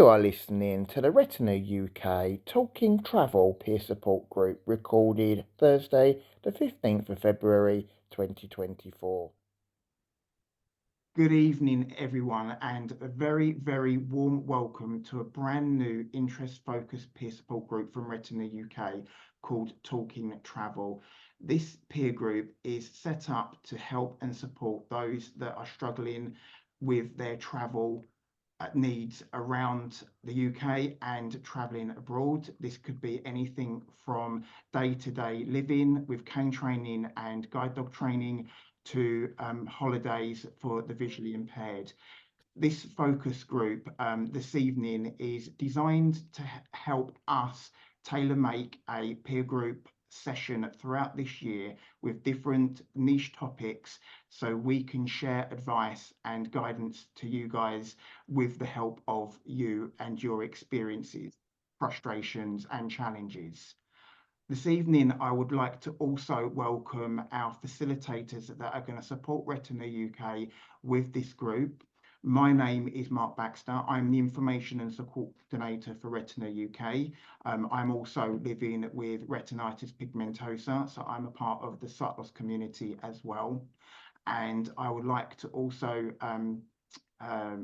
You are listening to the Retina UK Talking Travel Peer Support Group recorded Thursday the 15th of February 2024. Good evening, everyone, and a very, very warm welcome to a brand new interest-focused peer support group from Retina UK called Talking Travel. This peer group is set up to help and support those that are struggling with their travel needs around the UK and travelling abroad. This could be anything from day-to-day living with cane training and guide dog training to holidays for the visually impaired. This focus group this evening is designed to help us tailor make a peer group session throughout this year with different niche topics so we can share advice and guidance to you guys with the help of you and your experiences, frustrations and challenges. This evening, I would like to also welcome our facilitators that are going to support Retina UK with this group. My name is Mark Baxter. I'm the Information and Support Coordinator for Retina UK. I'm also living with retinitis pigmentosa, so I'm a part of the sight loss community as well. And I would like to also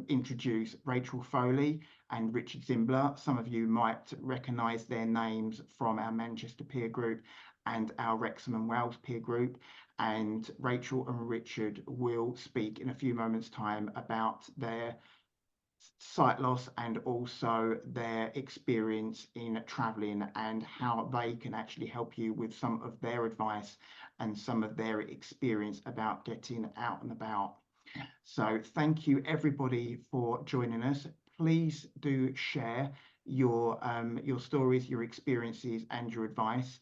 introduce Rachel Foley and Richard Zimbler. Some of you might recognise their names from our Manchester peer group and our Wrexham and Wales peer group. And Rachel and Richard will speak in a few moments' time about their sight loss and also their experience in travelling and how they can actually help you with some of their advice and some of their experience about getting out and about. So thank you everybody for joining us. Please do share your stories, your experiences and your advice.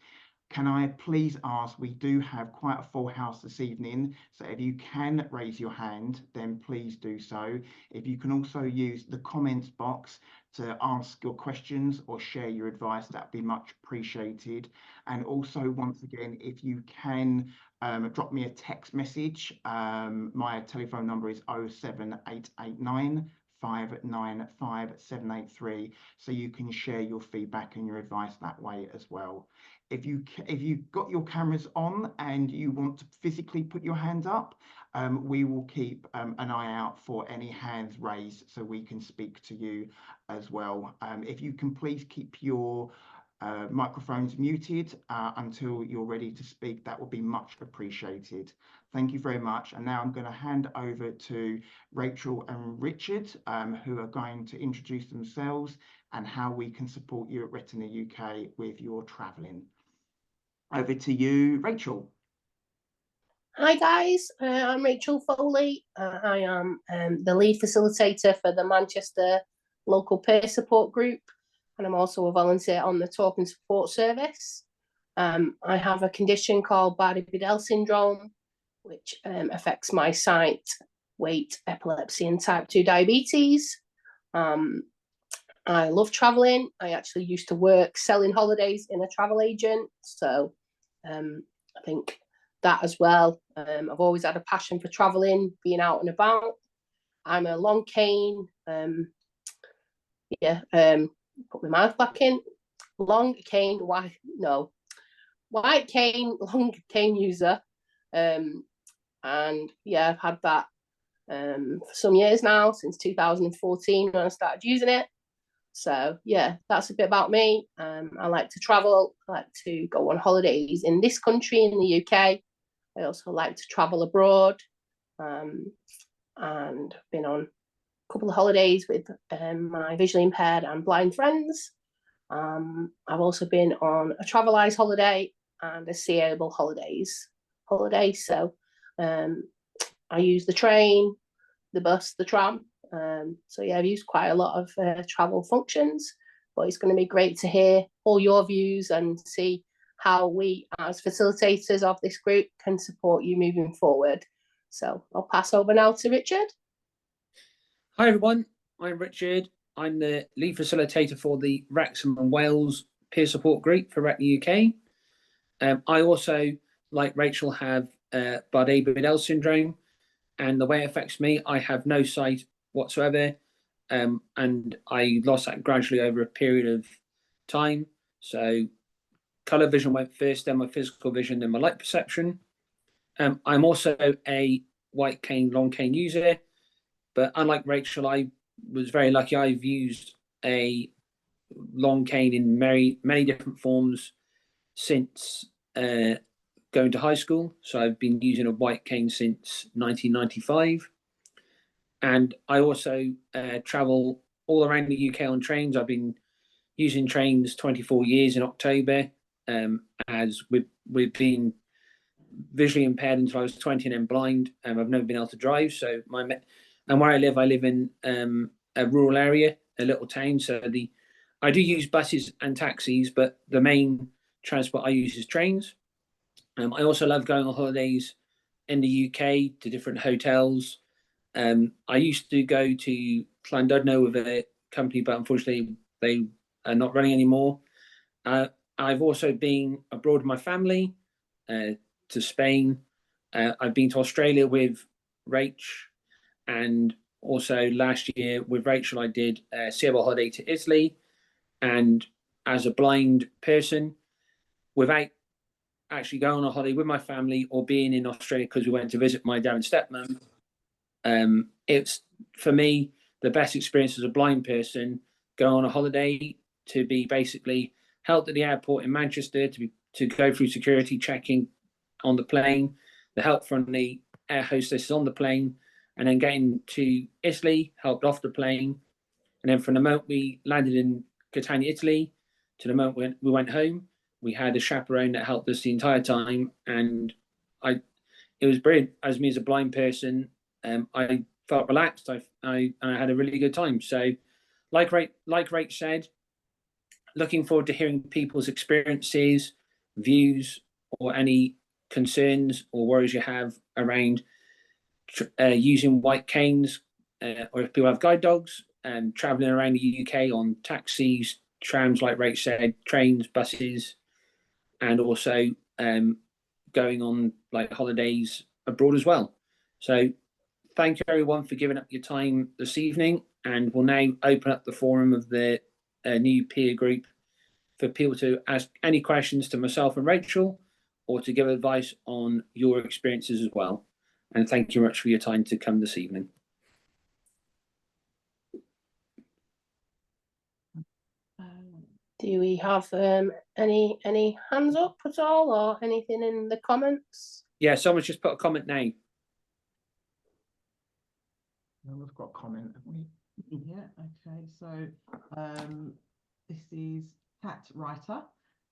Can I please ask, we do have quite a full house this evening, so if you can raise your hand, then please do so. If you can also use the comments box to ask your questions or share your advice, that'd be much appreciated. And also, once again, if you can drop me a text message. My telephone number is 07889 595 783, so you can share your feedback and your advice that way as well. If you've got your cameras on and you want to physically put your hand up, we will keep an eye out for any hands raised so we can speak to you as well. If you can please keep your microphones muted until you're ready to speak, that would be much appreciated. Thank you very much. And now I'm going to hand over to Rachel and Richard, who are going to introduce themselves and how we can support you at Retina UK with your travelling. Over to you, Rachel. Hi guys, I'm Rachel Foley. I am the lead facilitator for the Manchester local peer support group, and I'm also a volunteer on the talk and support service. I have a condition called Bardet-Biedl syndrome, which affects my sight, weight, epilepsy and type 2 diabetes. I love travelling. I actually used to work selling holidays in a travel agent, so I think that as well. I've always had a passion for travelling, being out and about. I'm a long cane, put my mouth back in, white cane, long cane user. And yeah, I've had that for some years now, since 2014 when I started using it. So yeah, that's a bit about me. I like to travel. I like to go on holidays in this country, in the UK. I also like to travel abroad, and been on a couple of holidays with my visually impaired and blind friends. I've also been on a Travelise holiday and a Seeable holiday. So I use the train, the bus, the tram. So yeah, I've used quite a lot of travel functions, but it's going to be great to hear all your views and see how we as facilitators of this group can support you moving forward. So I'll pass over now to Richard. Hi everyone, I'm Richard. I'm the lead facilitator for the Wrexham and Wales peer support group for Retina UK. I also, like Rachel, have Bardet-Biedl syndrome, and the way it affects me, I have no sight whatsoever. and I lost that gradually over a period of time. So colour vision went first, then my physical vision, then my light perception. I'm also a white cane, long cane user, but unlike Rachel, I was very lucky. I've used a long cane in many different forms since going to high school. So I've been using a white cane since 1995. And I also travel all around the UK on trains. I've been using trains 24 years in October, as we've been visually impaired until I was 20 and then blind. I've never been able to drive. So and where I live in a rural area, a little town. So I do use buses and taxis, but the main transport I use is trains. I also love going on holidays in the UK to different hotels. I used to go to Llandudno with a company, but unfortunately they are not running anymore. I've also been abroad with my family, to Spain. I've been to Australia with Rach, and also last year with Rachel, I did a sailboat holiday to Italy. And as a blind person, without actually going on a holiday with my family or being in Australia because we went to visit my dad and stepmom, it's for me the best experience as a blind person going on a holiday, to be basically held at the airport in Manchester, to go through security checking on the plane, the help from the air hostess on the plane, and then getting to Italy, helped off the plane, and then from the moment we landed in Catania, Italy, to the moment when we went home, we had a chaperone that helped us the entire time, and it was brilliant. As me as a blind person, I felt relaxed. I had a really good time. So, like Rach said, looking forward to hearing people's experiences, views, or any concerns or worries you have around using white canes, or if people have guide dogs, and traveling around the UK on taxis, trams, like Rach said, trains, buses, and also going on like holidays abroad as well. So thank you everyone for giving up your time this evening, and we'll now open up the forum of the new peer group for people to ask any questions to myself and Rachel, or to give advice on your experiences as well. And thank you very much for your time to come this evening. Do we have any hands up at all, or anything in the comments? Yeah, someone's just put a comment now. No, we've got a comment, haven't we? Yeah, okay. So this is Cat Writer.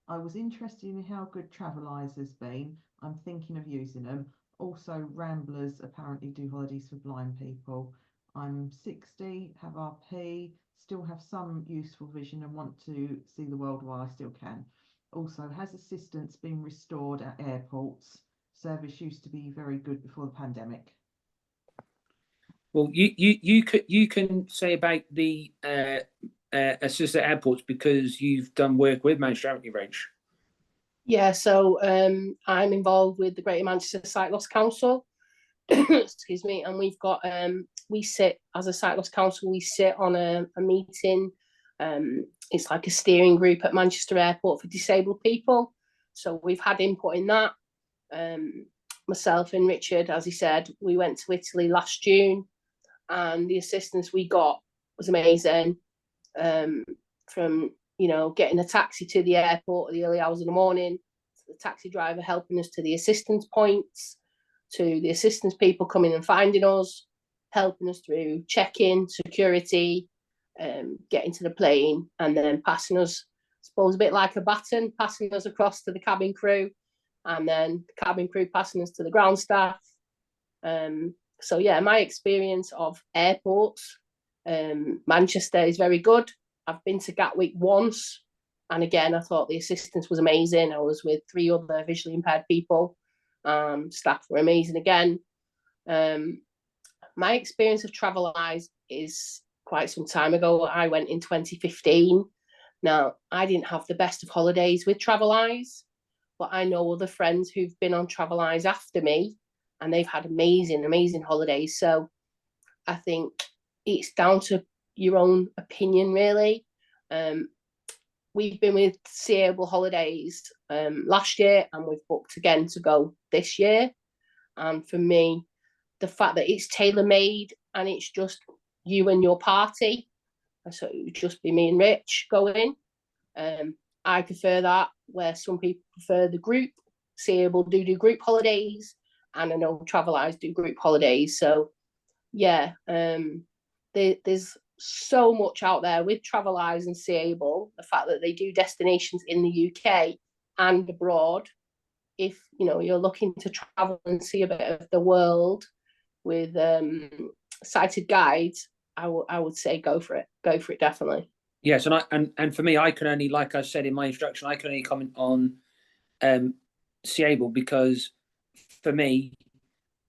I was interested in how good Travel Eyes has been. I'm thinking of using them. Also, Ramblers apparently do holidays for blind people. I'm 60, have RP, still have some useful vision and want to see the world while I still can. Also, has assistance been restored at airports? Service used to be very good before the pandemic. Well, you can say about the assist at airports because you've done work with Manchester, haven't you, Rach? Yeah, so I'm involved with the Greater Manchester Sight Loss Council. Excuse me, and we've got we sit as a Sight Loss Council. We sit on a meeting. It's like a steering group at Manchester Airport for disabled people. So we've had input in that. Myself and Richard, as he said, we went to Italy last June, and the assistance we got was amazing. From getting a taxi to the airport at the early hours of the morning, to the taxi driver helping us to the assistance points, to the assistance people coming and finding us, helping us through check-in, security, getting to the plane, and then passing us, I suppose, a bit like a baton, passing us across to the cabin crew, and then the cabin crew passing us to the ground staff. So yeah, my experience of airports, Manchester is very good. I've been to Gatwick once, and again, I thought the assistance was amazing. I was with 3 other visually impaired people. Staff were amazing again. My experience of Travel Eyes is quite some time ago. I went in 2015. Now, I didn't have the best of holidays with Travel Eyes, but I know other friends who've been on Travel Eyes after me, and they've had amazing holidays. So I think it's down to your own opinion, really. We've been with Seeable Holidays last year, and we've booked again to go this year. And for me, the fact that it's tailor-made and it's just you and your party, so it would just be me and Rich going. I prefer that, where some people prefer the group. Seeable do group holidays, and I know Travel Eyes do group holidays. So yeah, there's so much out there with Travel Eyes and Seeable. The fact that they do destinations in the UK and abroad. If you're looking to travel and see a bit of the world with sighted guides, I would say go for it. Go for it, definitely. Yes, and for me, I can only, like I said in my introduction, I can only comment on Seeable because for me,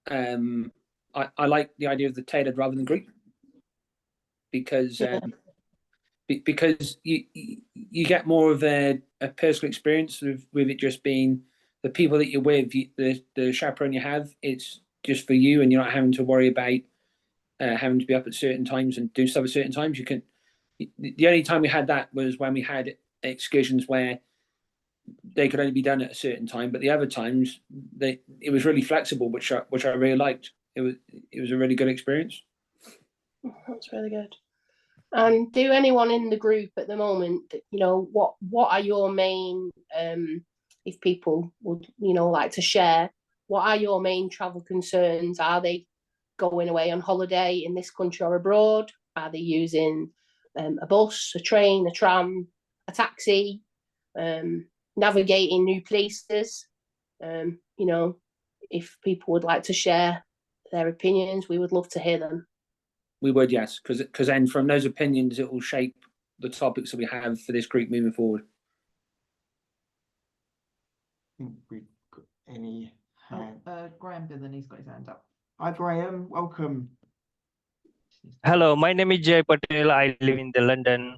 I like the idea of the tailored rather than group because because you get more of a personal experience with it just being the people that you're with, the chaperone you have. It's just for you, and you're not having to worry about having to be up at certain times and do stuff at certain times. You can. The only time we had that was when we had excursions where they could only be done at a certain time, but the other times it was really flexible, which I really liked. It was a really good experience. That's really good. And do anyone in the group at the moment, what are your main, if people would, like to share, what are your main travel concerns? Are they going away on holiday in this country or abroad? Are they using a bus, a train, a tram, a taxi, navigating new places? If people would like to share their opinions, we would love to hear them. We would, yes, because then from those opinions, it will shape the topics that we have for this group moving forward. I think we've got any hand. Graham Biddle, he's got his hand up. Hi, Graham. Welcome. Hello, my name is Jay Patel. I live in the London.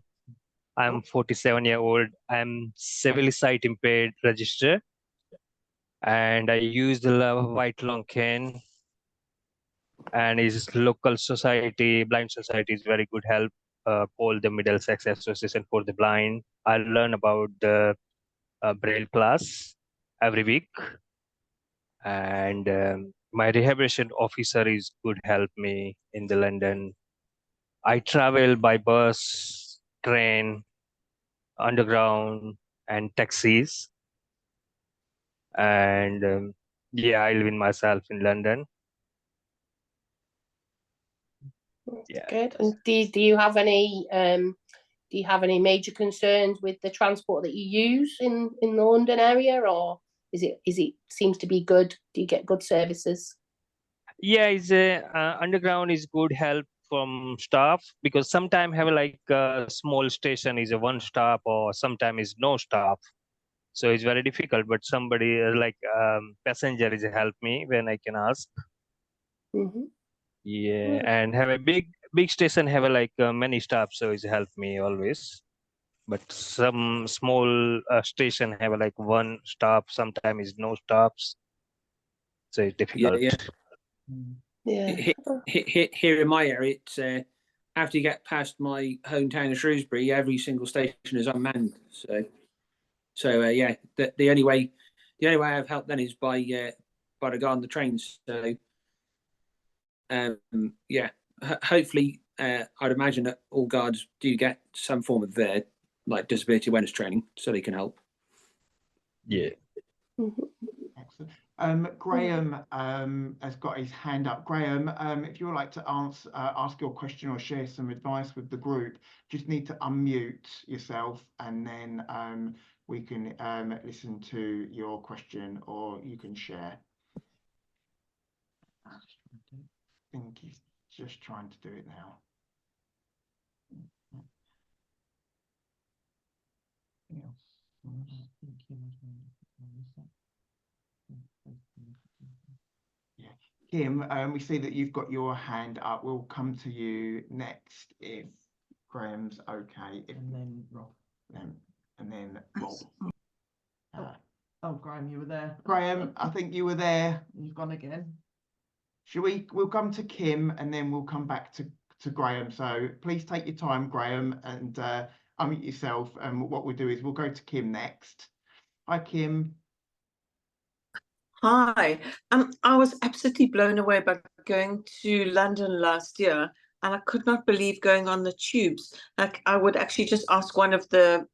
I'm 47-year-old. I'm severely sight impaired registered, and I use the white long cane. And his local society, blind society, is very good help. Called the Middlesex Association for the Blind. I learn about the Braille class every week, and my rehabilitation officer is good help me in the London. I travel by bus, train, underground, and taxis. And yeah, I live in myself in London. Yeah. Good. And do you have any major concerns with the transport that you use in the London area, or is it seems to be good? Do you get good services? Yeah, it's underground is good help from staff, because sometimes have like a small station is a one stop, or sometimes is no stop, so it's very difficult. But somebody like passenger is help me when I can ask. Mm-hmm. Yeah, and have a big station have like many stops, so it's help me always. But some small station have like one stop, sometimes is no stops, so it's difficult. Yeah. Here in my area, it's after you get past my hometown of Shrewsbury, every single station is unmanned. So yeah, the only way I've helped then is by the guy on the trains. So yeah, hopefully I'd imagine that all guards do get some form of their like disability awareness training, so they can help. Yeah. Excellent. Graham has got his hand up. Graham, if you would like to ask your question or share some advice with the group, just need to unmute yourself, and then we can listen to your question, or you can share. I think he's just trying to do it now. Yeah, Kim, we see that you've got your hand up. We'll come to you next if Graham's okay. And then Rob. And then Rob. Oh, Graham, you were there. Graham, I think you were there. You've gone again. We'll come to Kim, and then we'll come back to Graham. So please take your time, Graham, and unmute yourself. And what we'll do is we'll go to Kim next. Hi, Kim. Hi. I was absolutely blown away by going to London last year, and I could not believe going on the tubes. Like, I would actually just ask one of the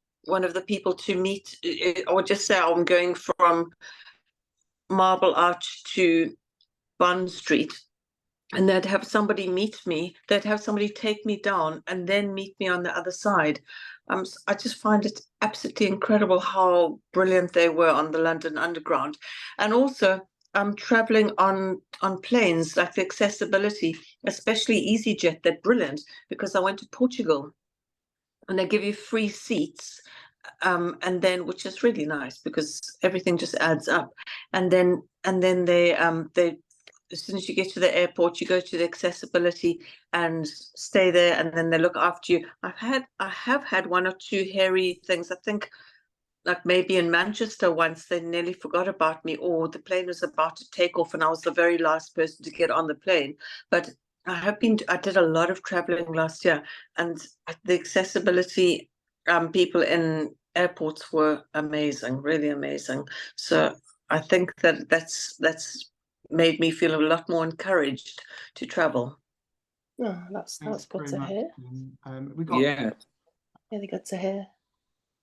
people to meet, or just say I'm going from Marble Arch to Bond Street, and they'd have somebody meet me. They'd have somebody take me down and then meet me on the other side. I just find it absolutely incredible how brilliant they were on the London Underground, and also traveling on planes, like the accessibility, especially EasyJet. They're brilliant, because I went to Portugal, and they give you free seats, and then, which is really nice because everything just adds up, and then they as soon as you get to the airport, you go to the accessibility and stay there, and then they look after you. I have had one or two hairy things. I think, like maybe in Manchester once, they nearly forgot about me, or the plane was about to take off and I was the very last person to get on the plane. But I did a lot of traveling last year, and the accessibility people in airports were amazing, really amazing. So I think that's made me feel a lot more encouraged to travel. Oh, that's good to hear. We got Really good to hear.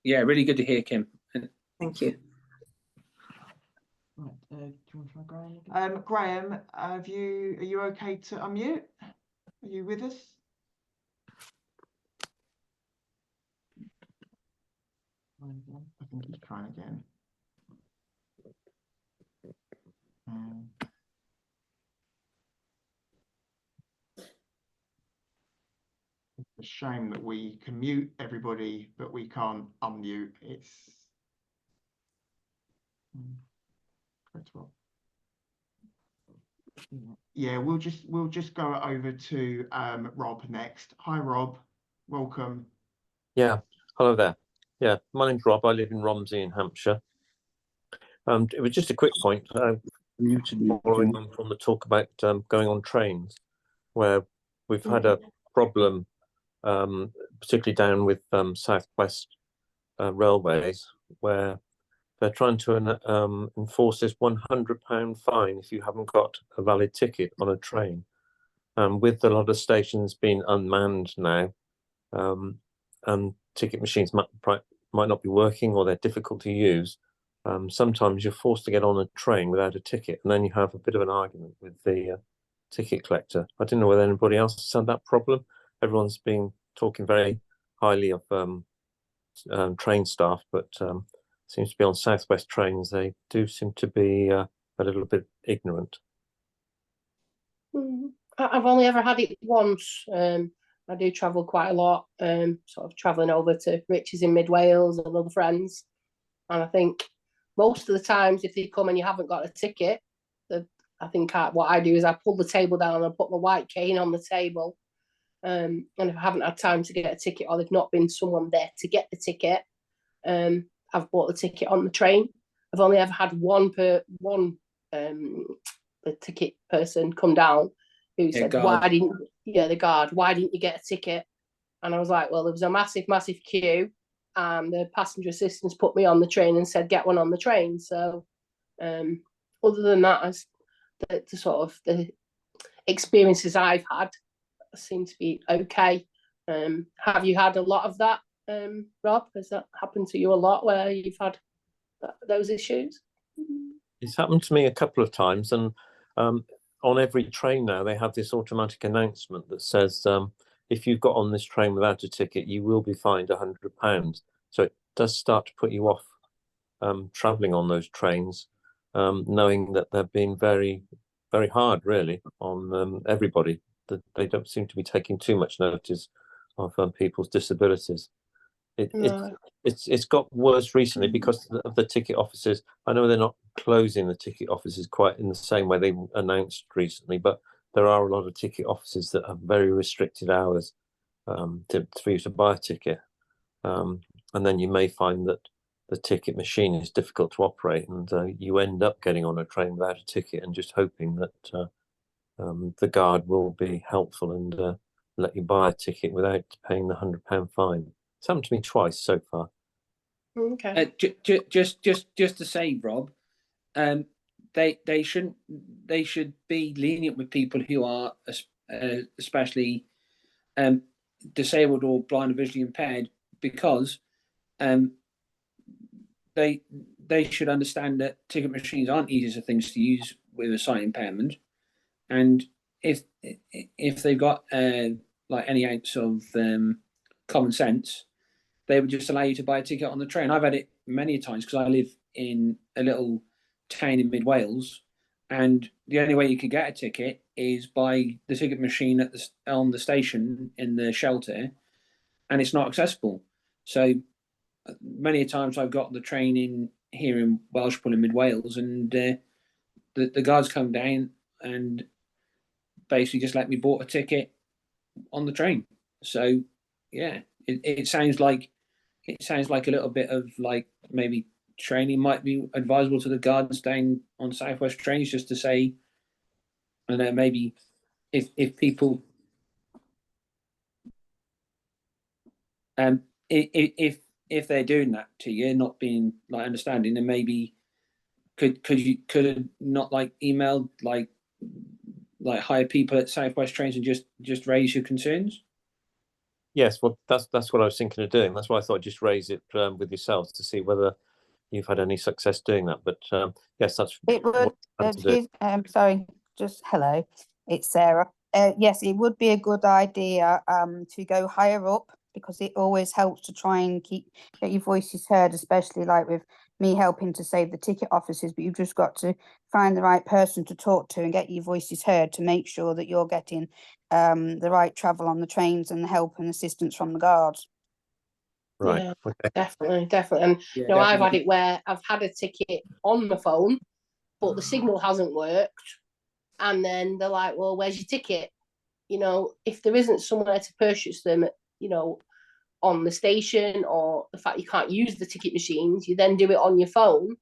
Yeah, really good to hear, Kim. Thank you. Right, do you want to try Graham again? Graham, are you okay to unmute? Are you with us? I think he's trying again. It's a shame that we can mute everybody, but we can't unmute. It's yeah. We'll just go over to Rob next. Hi, Rob. Welcome. Yeah. Hello there. Yeah, my name's Rob. I live in Romsey in Hampshire. It was just a quick point, following on from the talk about going on trains, where we've had a problem, particularly down with Southwest Railways, where they're trying to enforce this £100 fine if you haven't got a valid ticket on a train. With a lot of stations being unmanned now, and ticket machines might not be working, or they're difficult to use, sometimes you're forced to get on a train without a ticket, and then you have a bit of an argument with the ticket collector. I don't know whether anybody else has had that problem. Everyone's been talking very highly of train staff, but seems to be on Southwest trains, they do seem to be a little bit ignorant. I've only ever had it once. I do travel quite a lot, sort of travelling over to Rich's in Mid Wales and other friends. And I think most of the times, if they come and you haven't got a ticket, I think what I do is I pull the table down and I put my white cane on the table. And if I haven't had time to get a ticket, or there's not been someone there to get the ticket, I've bought the ticket on the train. I've only ever had the ticket person come down who said, guard. why didn't you get a ticket? And I was like, well, there was a massive queue, and the passenger assistants put me on the train and said, get one on the train. So other than that, the experiences I've had seem to be okay. Have you had a lot of that, Rob? Has that happened to you a lot, where you've had those issues? It's happened to me a couple of times, and on every train now they have this automatic announcement that says if you've got on this train without a ticket, you will be fined £100. So it does start to put you off travelling on those trains, knowing that they're being very, very hard, really, on everybody. That they don't seem to be taking too much notice of people's disabilities. It's got worse recently because of the ticket offices. I know they're not closing the ticket offices quite in the same way they announced recently, but there are a lot of ticket offices that have very restricted hours for you to buy a ticket. And then you may find that the ticket machine is difficult to operate, and you end up getting on a train without a ticket and just hoping that the guard will be helpful and let you buy a ticket without paying the £100 fine. It's happened to me twice so far. Okay. Just to say, Rob, they should be lenient with people who are especially disabled or blind or visually impaired, because they should understand that ticket machines aren't easy things to use with a sight impairment, and if they've got like any ounce of common sense, they would just allow you to buy a ticket on the train. I've had it many times because I live in a little town in mid Wales, and the only way you could get a ticket is by the ticket machine on the station in the shelter, and it's not accessible. So many times I've got the train in here in Welshpool in mid Wales, and the guards come down and basically just let me bought a ticket on the train. So yeah, it sounds like a little bit of like maybe training might be advisable to the guards down on Southwest trains, just to say, I know, maybe if people if they're doing that to you, not being like understanding, then maybe could you not like email like hire people at Southwest trains and just raise your concerns? Yes, well, that's what I was thinking of doing. That's why I thought I'd just raise it with yourselves to see whether you've had any success doing that. But yes, that's It would. what I plan to do. Sorry, just hello. It's Sarah. Yes, it would be a good idea to go higher up, because it always helps to try and get your voices heard, especially like with me helping to save the ticket offices. But you've just got to find the right person to talk to and get your voices heard to make sure that you're getting the right travel on the trains and the help and assistance from the guards. Right. Yeah, Okay. definitely. And Yeah, you know, I've had definitely. it where I've had a ticket on my phone, but the signal hasn't worked, and then they're like, "Well, where's your ticket?" You know, if there isn't somewhere to purchase them, you know, on the station, or the fact you can't use the ticket machines, you then do it on your phone,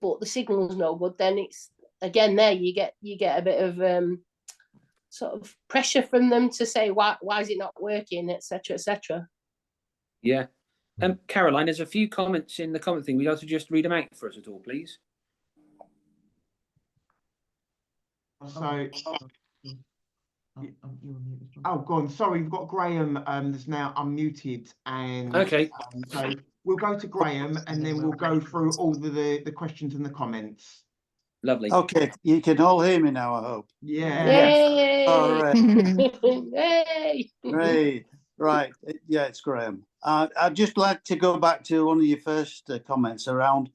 but the signal's no good. Then it's again there you get a bit of sort of pressure from them to say why is it not working, etc., etc. Yeah. Caroline, there's a few comments in the comment thing. Would you like to just read them out for us at all, please? So, oh, go on. Sorry, we've got Graham that's now unmuted, and Okay. so we'll go to Graham, and then we'll go through all the questions and the comments. Lovely. Okay, you can all hear me now, I hope. Yeah. Yay! All right. Yay! Great. Right. Yeah, it's Graham. I'd just like to go back to one of your first comments around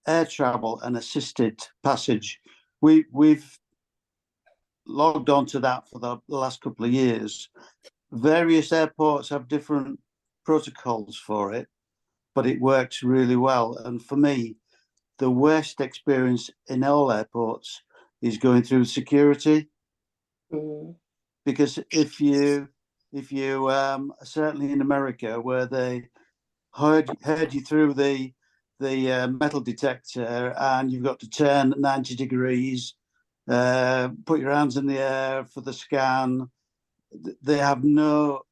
air travel and assisted passage. We've logged on to that for the last couple of years. Various airports have different protocols for it, but it works really well. And for me, the worst experience in all airports is going through security. Because if you certainly in America, where they heard you through the metal detector, and you've got to turn 90 degrees, put your hands in the air for the scan, they have no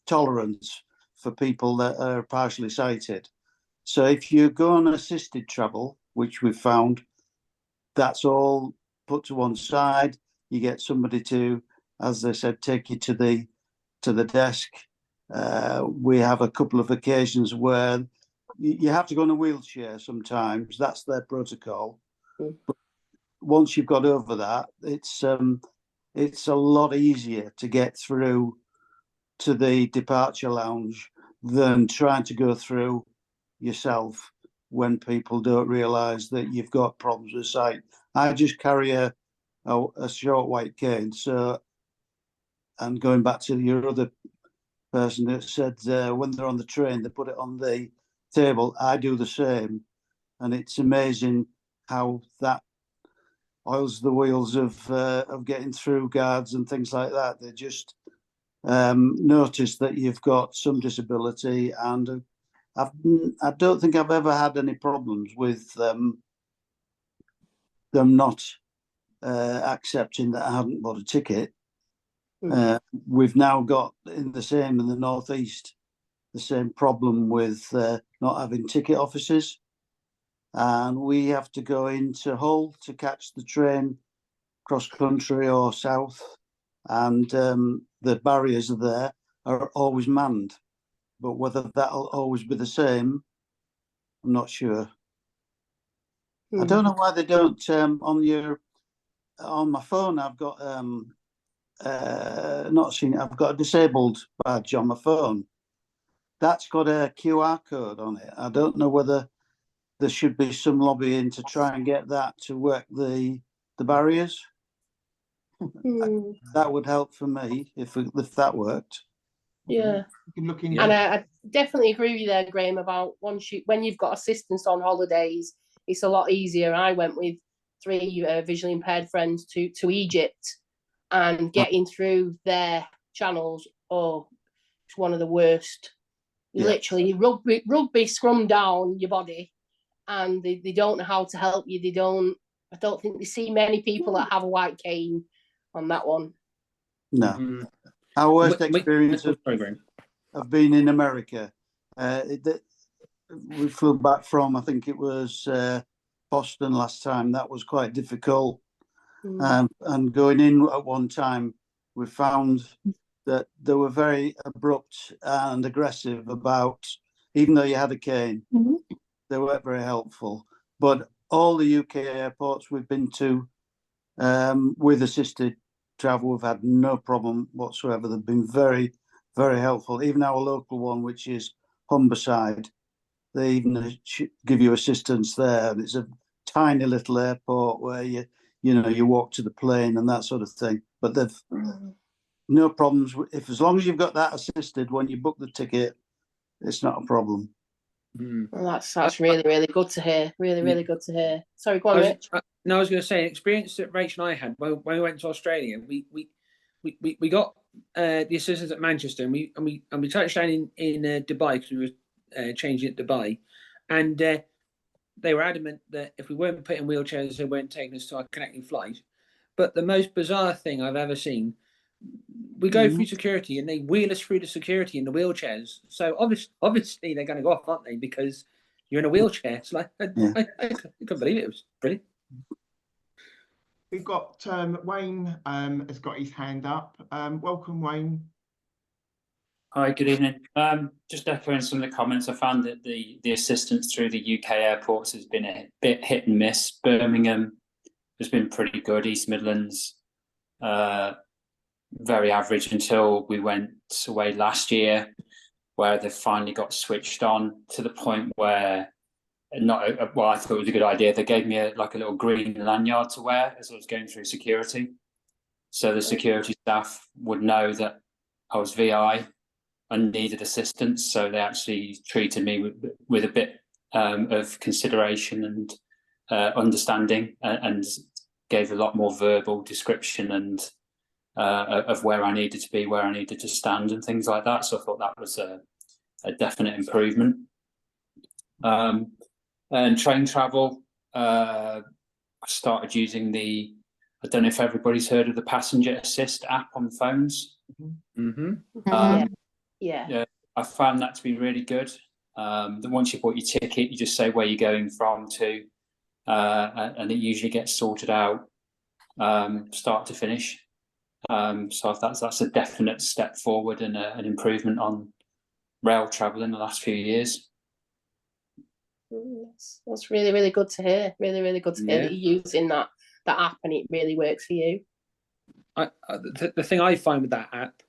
tolerance for people that are partially sighted. So if you go on assisted travel, which we've found, that's all put to one side. You get somebody to, as they said, take you to the desk. We have a couple of occasions where you have to go in a wheelchair sometimes. That's their protocol. But once you've got over that, it's a lot easier to get through to the departure lounge than trying to go through yourself when people don't realise that you've got problems with sight. I just carry a short white cane. So, and going back to your other person that said when they're on the train, they put it on the table. I do the same. And it's amazing how that oils the wheels of getting through guards and things like that. They just notice that you've got some disability, and I don't think I've ever had any problems with them not accepting that I haven't bought a ticket. We've now got in the northeast, the same problem with not having ticket offices, and we have to go into Hull to catch the train cross country or south, and the barriers are always manned, but whether that'll always be the same, I'm not sure. I don't know why they don't on my phone. I've got not seen it. I've got a disabled badge on my phone. That's got a QR code on it. I don't know whether there should be some lobbying to try and get that to work the barriers. That would help for me if that worked. Yeah, you can look in. and I definitely agree with you there, Graham, about when you've got assistance on holidays, it's a lot easier. I went with 3 visually impaired friends to Egypt, and getting through their channels, it's one of the worst. Literally, rugby scrum down your body, and they don't know how to help you. I don't think they see many people that have a white cane on that one. No. Our worst experience of being in America. We flew back from, I think it was Boston last time. That was quite difficult. And going in at one time, we found that they were very abrupt and aggressive about, even though you had a cane, they weren't very helpful. But all the UK airports we've been to with assisted travel, we've had no problem whatsoever. They've been very, very helpful. Even our local one, which is Humberside, they even give you assistance there. And it's a tiny little airport where you walk to the plane and that sort of thing. But they've no problems. As long as you've got that assisted when you book the ticket, it's not a problem. Well, that's really, really good to hear. Really, really good to hear. Sorry, go on, Rich. No, I was going to say an experience that Rachel and I had when we went to Australia. We got the assistance at Manchester, and we touched down in Dubai because we were changing at Dubai, and they were adamant that if we weren't put in wheelchairs, they weren't taking us to our connecting flight. But the most bizarre thing I've ever seen, we go through security and they wheel us through the security in the wheelchairs. So obviously they're going to go off, aren't they? Because you're in a wheelchair. It's like I couldn't believe it. It was brilliant. We've got Wayne has got his hand up. Welcome, Wayne. Hi, good evening. Just echoing some of the comments, I found that the assistance through the UK airports has been a bit hit and miss. Birmingham has been pretty good. East Midlands, very average until we went away last year, where they finally got switched on to the point where I thought it was a good idea. They gave me a little green lanyard to wear as I was going through security. So the security staff would know that I was VI and needed assistance. So they actually treated me with a bit of consideration and understanding, and gave a lot more verbal description and of where I needed to be, where I needed to stand and things like that. So I thought that was a definite improvement. And train travel, I started using I don't know if everybody's heard of the Passenger Assist app on phones. Yeah. I found that to be really good. That once you bought your ticket, you just say where you're going from to, and it usually gets sorted out start to finish. So that's a definite step forward and an improvement on rail travel in the last few years. That's really, really good to hear. Really, really good to hear that you're using that app and it really works for you. The thing I find with that app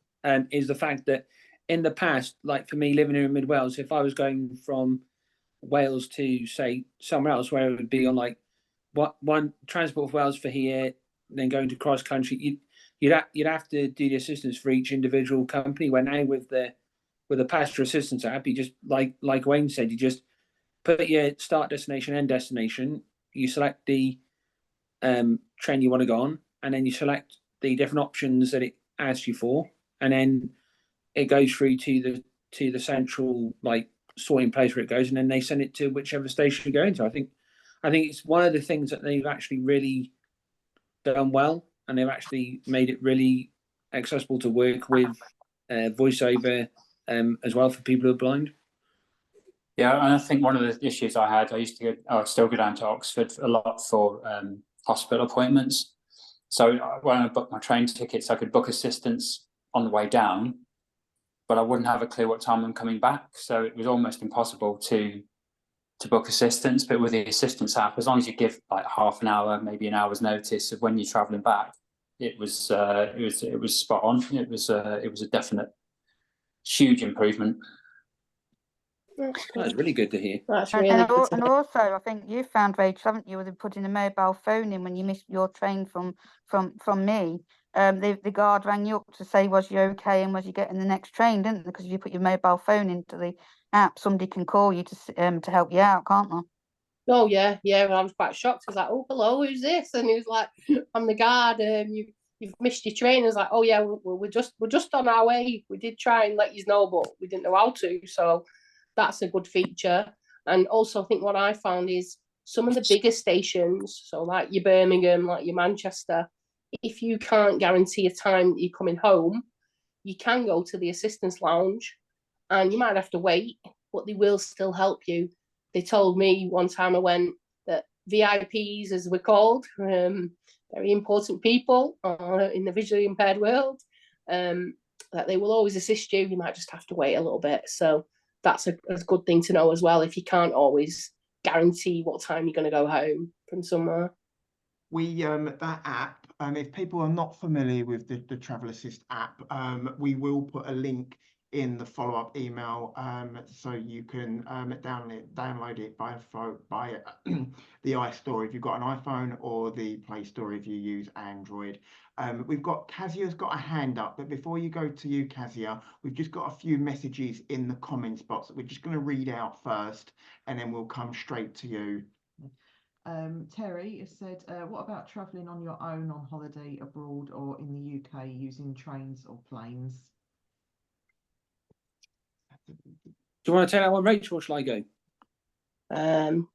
is the fact that in the past, like for me living here in Mid Wales, if I was going from Wales to say somewhere else where it would be on like one Transport for Wales for here, then going to cross country, you'd have to do the assistance for each individual company. Where now with the passenger assistance app, you just like Wayne said, you just put your start destination, end destination, you select the train you want to go on, and then you select the different options that it asks you for, and then it goes through to the central sorting place where it goes, and then they send it to whichever station you're going to. I think it's one of the things that they've actually really done well, and they've actually made it really accessible to work with voiceover as well for people who are blind. Yeah, and I think one of the issues I had, I still go down to Oxford a lot for hospital appointments. So when I booked my train tickets, I could book assistance on the way down, but I wouldn't have a clue what time I'm coming back. So it was almost impossible to book assistance. But with the assistance app, as long as you give like half an hour, maybe an hour's notice of when you're travelling back, it was spot on. It was a definite huge improvement. That's really good to hear. That's really good. And also, I think you found, Rachel, haven't you, with putting a mobile phone in when you missed your train from me. The guard rang you up to say, was you okay and was you getting the next train, didn't they? Because if you put your mobile phone into the app, somebody can call you to help you out, can't they? Oh yeah. I was quite shocked. I was like, "Oh, hello, who's this?" And he was like, "I'm the guard. You've missed your train." I was like, "Oh yeah, we're just on our way. We did try and let you know, but we didn't know how to." So that's a good feature. And also, I think what I found is some of the bigger stations, so like your Birmingham, like your Manchester, if you can't guarantee a time that you're coming home, you can go to the assistance lounge, and you might have to wait, but they will still help you. They told me one time I went that VIPs, as we're called, very important people in the visually impaired world, that they will always assist you. You might just have to wait a little bit. So that's a good thing to know as well, if you can't always guarantee what time you're going to go home from somewhere. We that app, if people are not familiar with the Travel Assist app, we will put a link in the follow-up email, so you can download it by the iStore if you've got an iPhone, or the Play Store if you use Android. We've got Kazia's got a hand up, but before you go to you, Kazia, we've just got a few messages in the comments box that we're just going to read out first, and then we'll come straight to you. Terry has said, what about travelling on your own on holiday abroad or in the UK using trains or planes? Do you want to take that one, Rachel, or shall I go?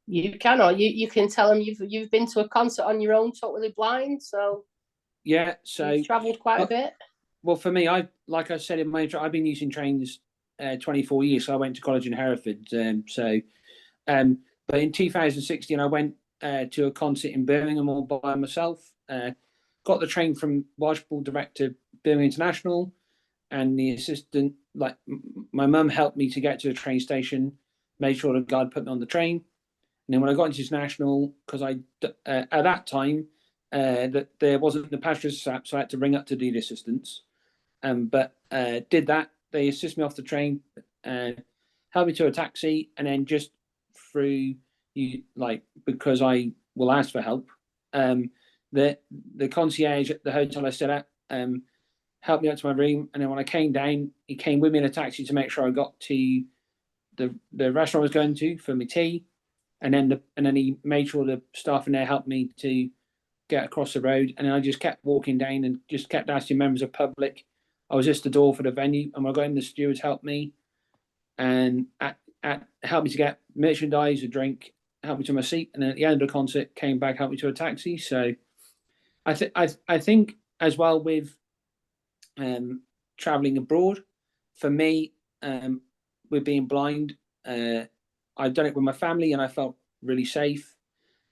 You can, or you can tell them you've been to a concert on your own, totally blind. So yeah, so you've travelled quite a bit. Well, for me, like I said in my intro, I've been using trains 24 years. So I went to college in Hereford. But in 2016, I went to a concert in Birmingham all by myself. Got the train from Washpool direct to Birmingham International, and the assistant, like my mum, helped me to get to the train station, made sure the guard put me on the train. And then when I got into International, because at that time that there wasn't the passenger app, so I had to ring up to do the assistance. But did that. They assist me off the train, helped me to a taxi, and then just through because I will ask for help. The concierge at the hotel I stayed at helped me out to my room, and then when I came down, he came with me in a taxi to make sure I got to the restaurant I was going to for my tea, and then he made sure the staff in there helped me to get across the road, and then I just kept walking down and just kept asking members of public. I was just the door for the venue, and when I got in, the stewards helped me and helped me to get merchandise, a drink, helped me to my seat, and then at the end of the concert, came back, helped me to a taxi. So I think as well with traveling abroad, for me, with being blind, I've done it with my family, and I felt really safe.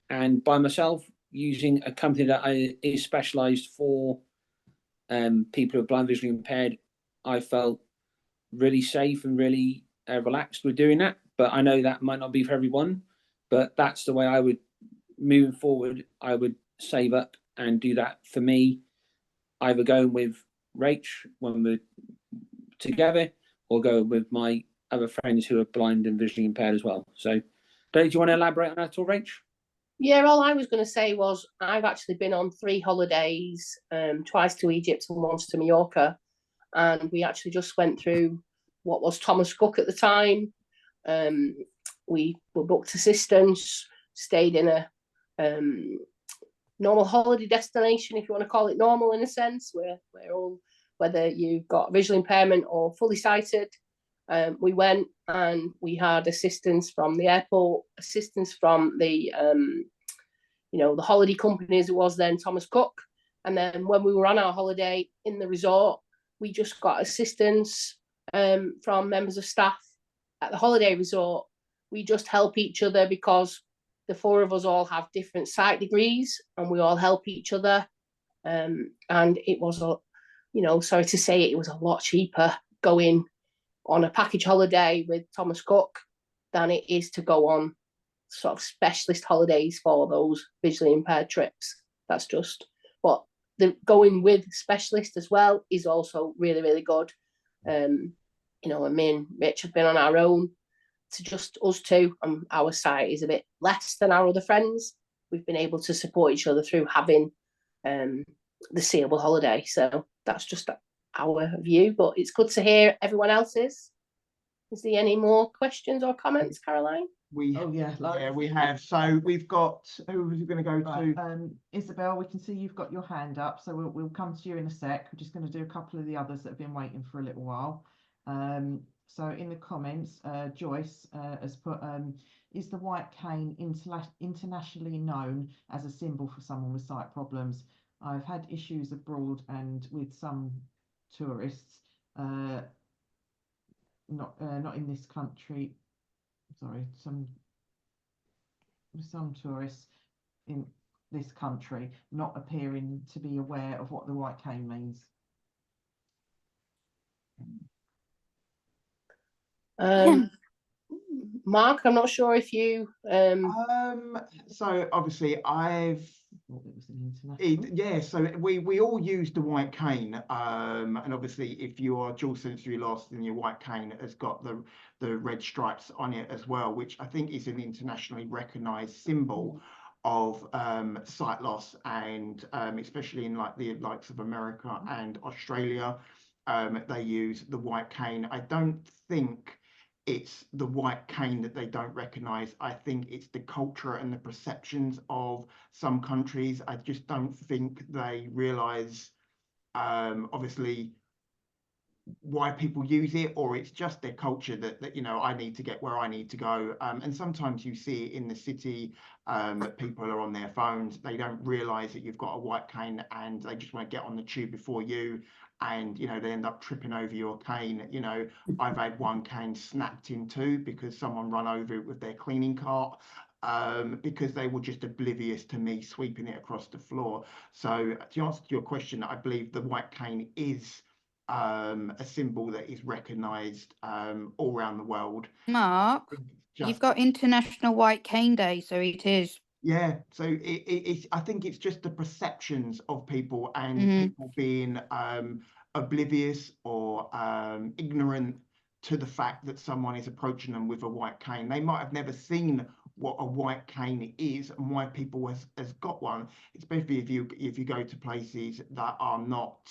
And by myself, using a company that is specialised for people who are blind, visually impaired, I felt really safe and really relaxed with doing that. But I know that might not be for everyone, but that's the way I would, moving forward, I would save up and do that for me, either going with Rach when we're together, or go with my other friends who are blind and visually impaired as well. So, do you want to elaborate on that at all, Rach? Yeah, all I was going to say was I've actually been on 3 holidays, twice to Egypt and once to Mallorca, and we actually just went through what was Thomas Cook at the time. We were booked assistance, stayed in a normal holiday destination, if you want to call it normal in a sense, where all, whether you've got visual impairment or fully sighted. We went and we had assistance from the airport, assistance from the the holiday companies. It was then Thomas Cook, and then when we were on our holiday in the resort, we just got assistance from members of staff at the holiday resort. We just help each other because the 4 of us all have different sight degrees, and we all help each other. And it was, sorry to say it was a lot cheaper going on a package holiday with Thomas Cook than it is to go on sort of specialist holidays for those visually impaired trips. That's just, but the going with specialists as well is also really, really good. And me and Rich have been on our own, to just us two, and our site is a bit less than our other friends. We've been able to support each other through having the seeable holiday. So that's just our view, but it's good to hear everyone else's. Is there any more questions or comments, Caroline? We have. So we've got, who was going to go to? Isabel, we can see you've got your hand up, so we'll come to you in a sec. We're just going to do a couple of the others that have been waiting for a little while. So in the comments, Joyce has put, is the white cane internationally known as a symbol for someone with sight problems? I've had issues abroad and with some tourists, not in this country. Sorry, some tourists in this country not appearing to be aware of what the white cane means. Mark, I'm not sure if you so obviously so we all use the white cane, and obviously if you are dual sensory loss, then your white cane has got the red stripes on it as well, which I think is an internationally recognized symbol of sight loss, and especially in like the likes of America and Australia, they use the white cane. I don't think it's the white cane that they don't recognize. I think it's the culture and the perceptions of some countries. I just don't think they realize obviously why people use it, or it's just their culture that I need to get where I need to go. And sometimes you see it in the city, people are on their phones, they don't realize that you've got a white cane, and they just want to get on the tube before you, and they end up tripping over your cane. I've had one cane snapped in two because someone run over it with their cleaning cart, because they were just oblivious to me sweeping it across the floor. So to answer your question, I believe the white cane is a symbol that is recognized all around the world. Mark, you've got International White Cane Day, so it is. Yeah, so I think it's just the perceptions of people, and people being oblivious or ignorant to the fact that someone is approaching them with a white cane. They might have never seen what a white cane is and why people has got one, especially if you go to places that are not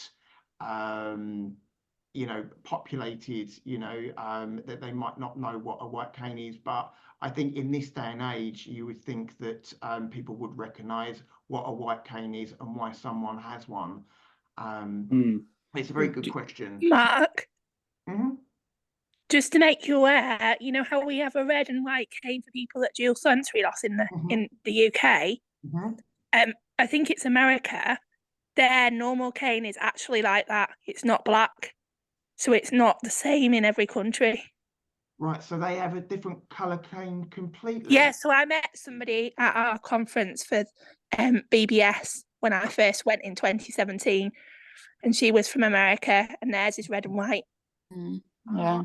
populated, that they might not know what a white cane is. But I think in this day and age, you would think that people would recognize what a white cane is and why someone has one. It's a very good question. Mark, just to make you aware, you know how we have a red and white cane for people that dual sensory loss in the UK? I think it's America. Their normal cane is actually like that. It's not black. So it's not the same in every country. Right, so they have a different colour cane completely? Yeah, so I met somebody at our conference for BBS when I first went in 2017, and she was from America, and theirs is red and white. Yeah.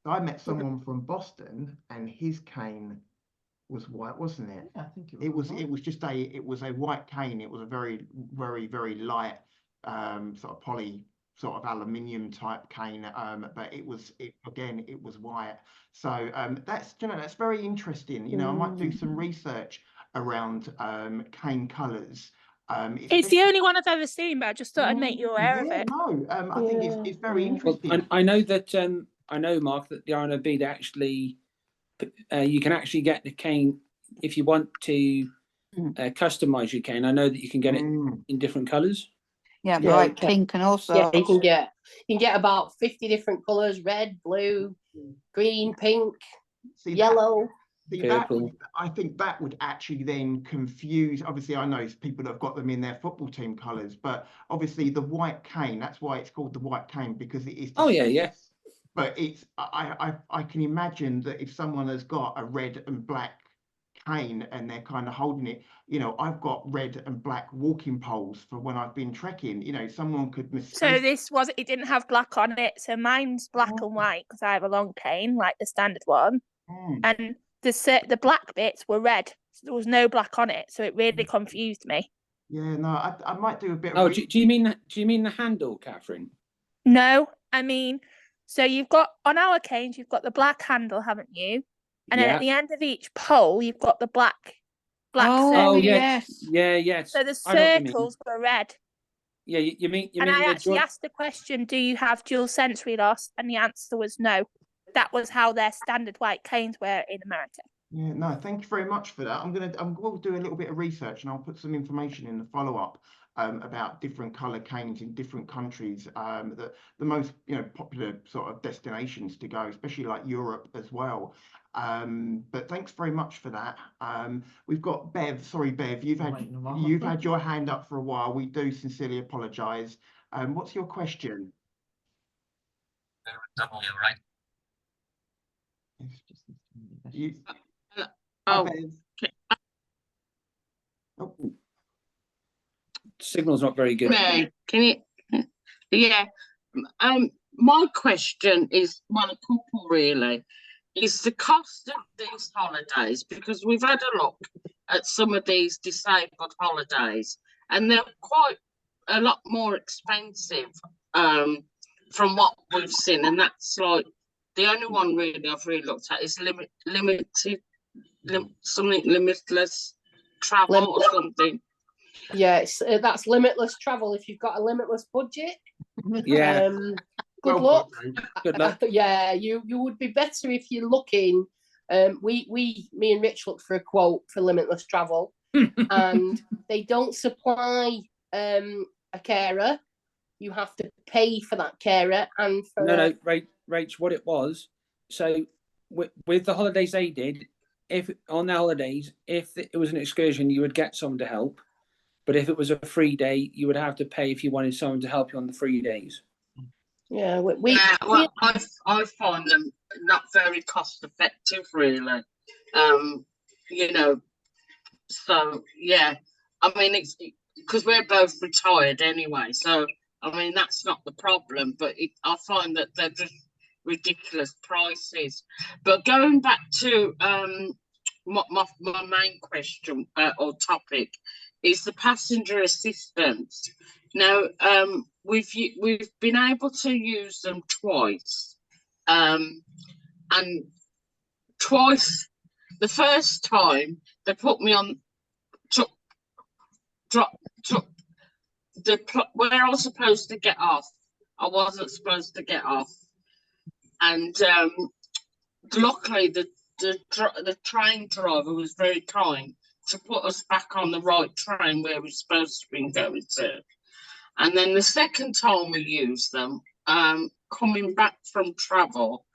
I met someone from Boston, and his cane was white, wasn't it? Yeah, I think it was a white cane. It was a very, very, very light sort of poly sort of aluminium type cane, but it was white. So that's very interesting. I might do some research around cane colours. It's the only one I've ever seen, but I just thought I'd make you aware of it. I think it's very interesting. I know that I know, Mark, that the RNB they actually you can actually get the cane if you want to customize your cane. I know that you can get it in different colours. Yeah, bright pink, and also you can get about 50 different colours: red, blue, green, pink, yellow. See, purple. I think that would actually then confuse. Obviously, I know people that have got them in their football team colours, but obviously the white cane. That's why it's called the white cane, because it is. Oh yeah, yeah. But it's. I can imagine that if someone has got a red and black cane and they're kind of holding it, you know, I've got red and black walking poles for when I've been trekking. You know, someone could mistake. So this was, it didn't have black on it. So mine's black and white because I have a long cane, like the standard one. And the black bits were red. So there was no black on it. So it really confused me. Yeah, no, I might do a bit of. Oh, do you mean the handle, Catherine? No, I mean, so you've got, on our canes, you've got the black handle, haven't you? And then at the end of each pole, you've got the black Oh, circle. yes. Yeah, yes. So the circles were red. Yeah, you mean and I actually asked the question, do you have dual sensory loss? And the answer was no. That was how their standard white canes were in America. Yeah, no, thank you very much for that. We'll do a little bit of research and I'll put some information in the follow-up about different colour canes in different countries, the most popular sort of destinations to go, especially like Europe as well. But thanks very much for that. We've got Bev. Sorry, Bev, you've had your hand up for a while. We do sincerely apologise. What's your question? Right. Signal's not very good. No, can you? Yeah. My question is, well, a couple really, is the cost of these holidays, because we've had a look at some of these disabled holidays and they're quite a lot more expensive from what we've seen, and that's like the only one really I've really looked at is limitless travel or something. Yeah, that's limitless travel if you've got a limitless budget. Yeah. Good luck. Good luck. Yeah, you would be better if you're looking. Me and Rich looked for a quote for limitless travel, and they don't supply a carer. You have to pay for that carer, and for no, Rach, what it was. So with the holidays they did, if on the holidays, if it was an excursion, you would get someone to help. But if it was a free day, you would have to pay if you wanted someone to help you on the 3 days. Yeah, I find them not very cost effective, really. So yeah, I mean, it's because we're both retired anyway, so I mean that's not the problem. But I find that they're just ridiculous prices. But going back to my main question or topic is the passenger assistance. Now, we've been able to use them twice, and twice. The first time they put me on where I was supposed to get off. I wasn't supposed to get off, and luckily the train driver was very kind to put us back on the right train where we're supposed to be going to. And then the second time we used them, coming back from travel,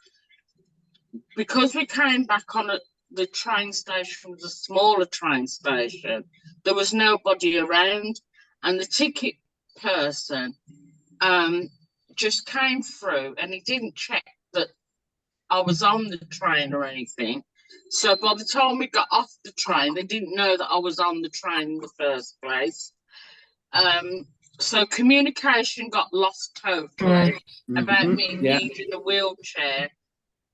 because we came back on the train station was a smaller train station, there was nobody around, and the ticket person just came through and he didn't check that I was on the train or anything. So by the time we got off the train, they didn't know that I was on the train in the first place. So communication got lost totally about me needing a wheelchair,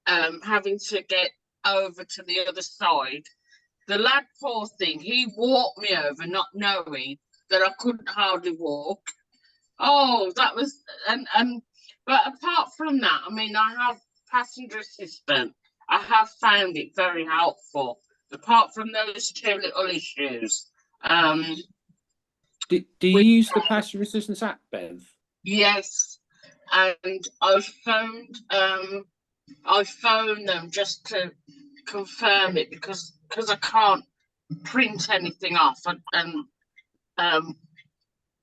having to get over to the other side. The lad, poor thing, he walked me over not knowing that I couldn't hardly walk. Oh, that was, but apart from that, I mean, I have passenger assistant. I have found it very helpful, apart from those two little issues. Do you use the passenger assistance app, Bev? Yes, and I phoned them just to confirm it because I can't print anything off, and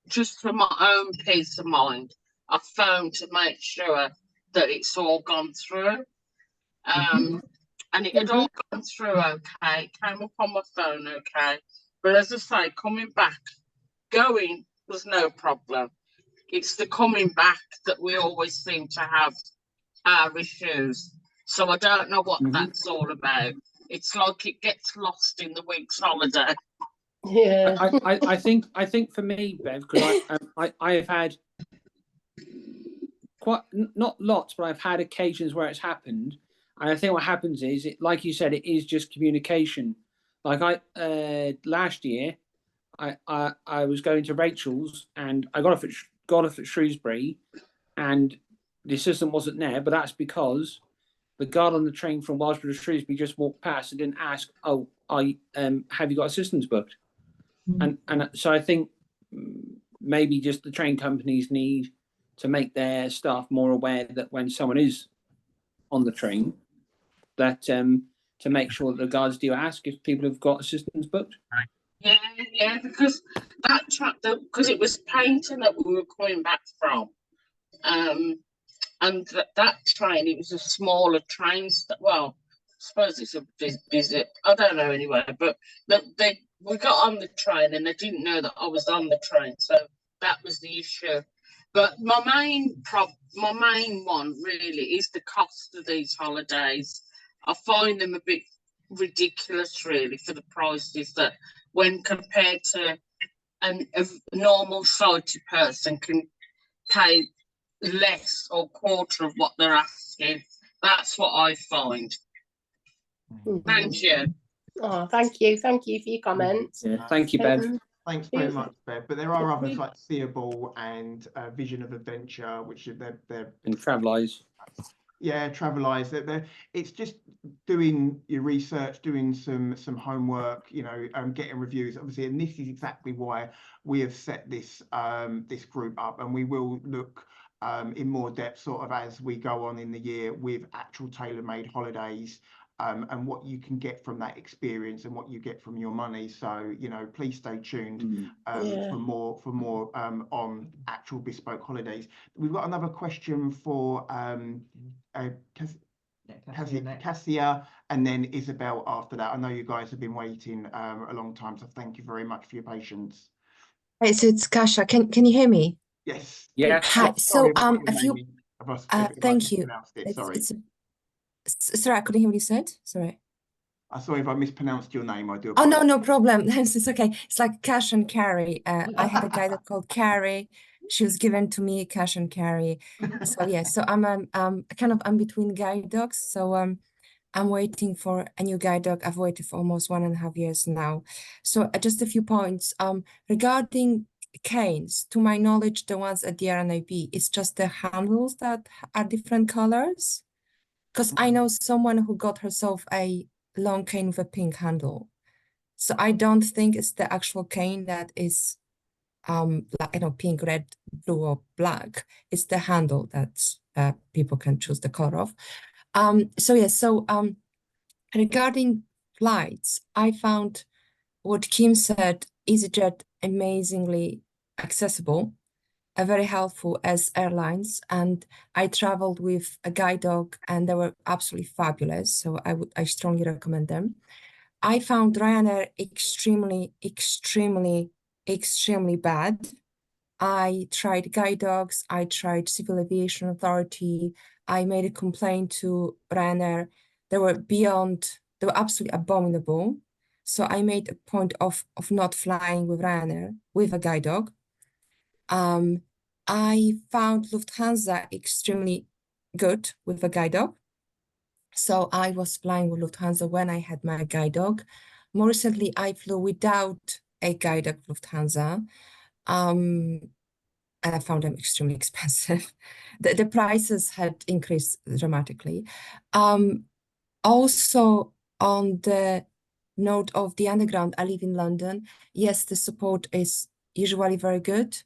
just for my own peace of mind, I phoned to make sure that it's all gone through. and it had all gone through okay. It came up on my phone okay. But as I say, coming back, going was no problem. It's the coming back that we always seem to have our issues. So I don't know what that's all about. It's like it gets lost in the week's holiday. Yeah. I think for me, Bev, because I have had quite not lots, but I've had occasions where it's happened, and I think what happens is, like you said, it is just communication. Like last year, I was going to Rachel's and I got off at Shrewsbury, and the assistant wasn't there, but that's because the guard on the train from Wellsborough to Shrewsbury just walked past and didn't ask, "Oh, have you got assistants booked?" And so I think maybe just the train companies need to make their staff more aware that when someone is on the train, that to make sure that the guards do ask if people have got assistants booked. Yeah, because that because it was Paynton that we were coming back from, and that train, it was a smaller train. Well, I suppose it's a visit. I don't know anyway, but we got on the train and they didn't know that I was on the train, so that was the issue. But my main one really is the cost of these holidays. I find them a bit ridiculous, really, for the prices that, when compared to a normal sighted person can pay less or quarter of what they're asking. That's what I find. Thank you. Oh, thank you for your comments. Yeah, thank you, Bev. Thanks very much, Bev. But there are others like Seeable and Vision of Adventure, which they're and Travelise. Yeah, Travelise. It's just doing your research, doing some homework, getting reviews. Obviously, and this is exactly why we have set this this group up, and we will look in more depth sort of as we go on in the year with actual tailor-made holidays. And what you can get from that experience and what you get from your money. So, please stay tuned for more on actual bespoke holidays. We've got another question for Cassia and then Isabel after that. I know you guys have been waiting a long time, so thank you very much for your patience. Hey, so it's Kasia. Can you hear me? Yes. Yeah. Hi. So a few. Thank you. Sorry, I couldn't hear what you said. Sorry. Sorry if I mispronounced your name. I do. Oh no, no problem. It's okay. It's like Cash and Carry. I had a guide called Carrie. She was given to me, Cash and Carry. So yeah. So I'm I'm between guide dogs. So I'm waiting for a new guide dog. I've waited for almost 1.5 years now. So just a few points. Regarding canes, to my knowledge, the ones at the RNIB, it's just the handles that are different colors. Because I know someone who got herself a long cane with a pink handle. So I don't think it's the actual cane that is like, pink, red, blue, or black. It's the handle that people can choose the color of. Regarding flights, I found what Kim said, EasyJet amazingly accessible, very helpful as airlines, and I traveled with a guide dog and they were absolutely fabulous. So I strongly recommend them. I found Ryanair extremely bad. I tried guide dogs, I tried Civil Aviation Authority, I made a complaint to Ryanair. They were absolutely abominable. So I made a point of not flying with Ryanair with a guide dog. I found Lufthansa extremely good with a guide dog. So I was flying with Lufthansa when I had my guide dog. More recently, I flew without a guide dog Lufthansa. And I found them extremely expensive. The prices had increased dramatically. Also, on the note of the underground, I live in London. Yes, the support is usually very good.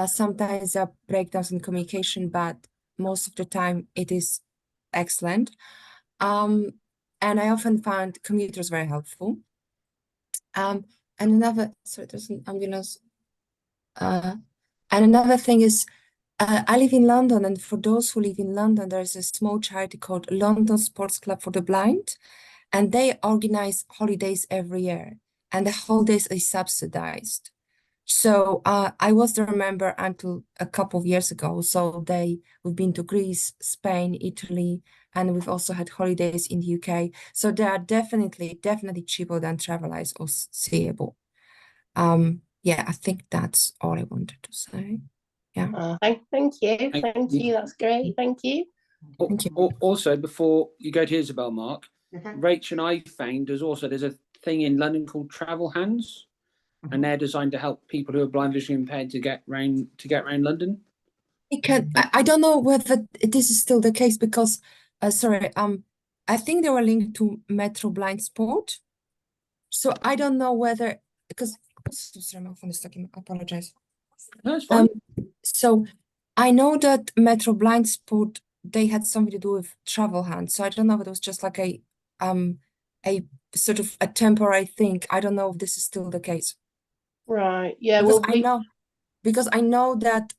Sometimes there are breakdowns in communication, but most of the time it is excellent. And I often find commuters very helpful. And another, sorry, there's an ambulance. And another thing is I live in London, and for those who live in London, there is a small charity called London Sports Club for the Blind, and they organize holidays every year, and the holidays is subsidized. So I was the member until a couple of years ago. So we've been to Greece, Spain, Italy, and we've also had holidays in the UK. So they are definitely cheaper than Traveleyes or seeable. Yeah, I think that's all I wanted to say. Yeah. Thank you. That's great. Thank you. Thank you. Also, before you go to Isabel, Mark, Okay. Rach and I found there's a thing in London called Travel Hands, and they're designed to help people who are blind visually impaired to get around London. I don't know whether this is still the case because I think they were linked to Metro Blind Sport. So I don't know whether because sorry, my phone is talking. I apologize. No, it's fine. So I know that Metro Blind Sport, they had something to do with Travel Hands. So I don't know if it was just like a sort of a temporary thing. I don't know if this is still the case. Right. Yeah. Because I know that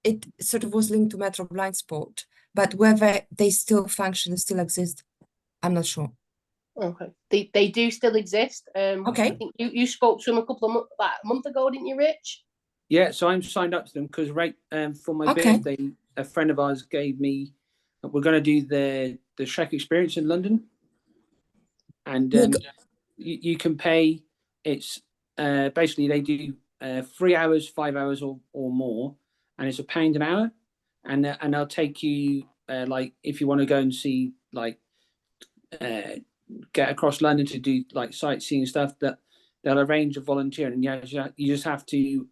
it sort of was linked to Metro Blind Sport, but whether they still function, still exist, I'm not sure. Okay. They do still exist. Okay. I think you spoke to them a month ago, didn't you, Rich? Yeah, so I'm signed up to them because for my birthday, a friend of ours gave me. We're going to do the Shrek experience in London, and you can pay. It's basically they do 3 hours, 5 hours, or more, and it's £1 an hour, and they'll take you like if you want to go and see like get across London to do like sightseeing stuff, that they'll arrange a volunteer, and you just have to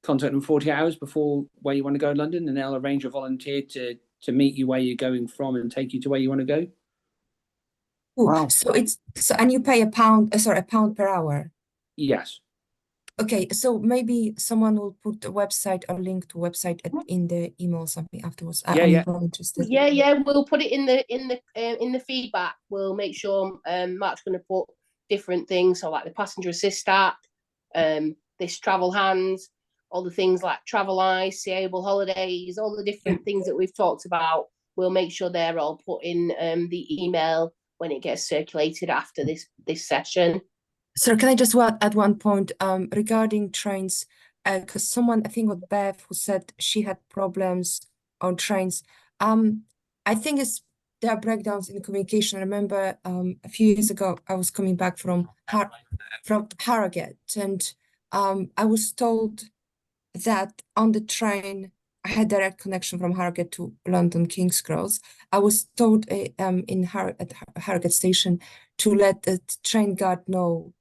contact them 40 hours before where you want to go in London, and they'll arrange a volunteer to meet you where you're going from and take you to where you want to go. Wow. So and you pay £1 per hour. Yes. Okay, so maybe someone will put the website or link to website in the email or something afterwards. I'm very interested. Yeah, we'll put it in the feedback. We'll make sure Mark's going to put different things, so like the passenger assist app, this Travel Hands, all the things like Traveleyes, Seeable Holidays, all the different things that we've talked about. We'll make sure they're all put in the email when it gets circulated after this session. So can I just add one point regarding trains? Because someone, I think it was Bev, who said she had problems on trains. I think there are breakdowns in communication. I remember a few years ago, I was coming back from Harrogate, and I was told that on the train, I had direct connection from Harrogate to London King's Cross. I was told at Harrogate station to let the train guard know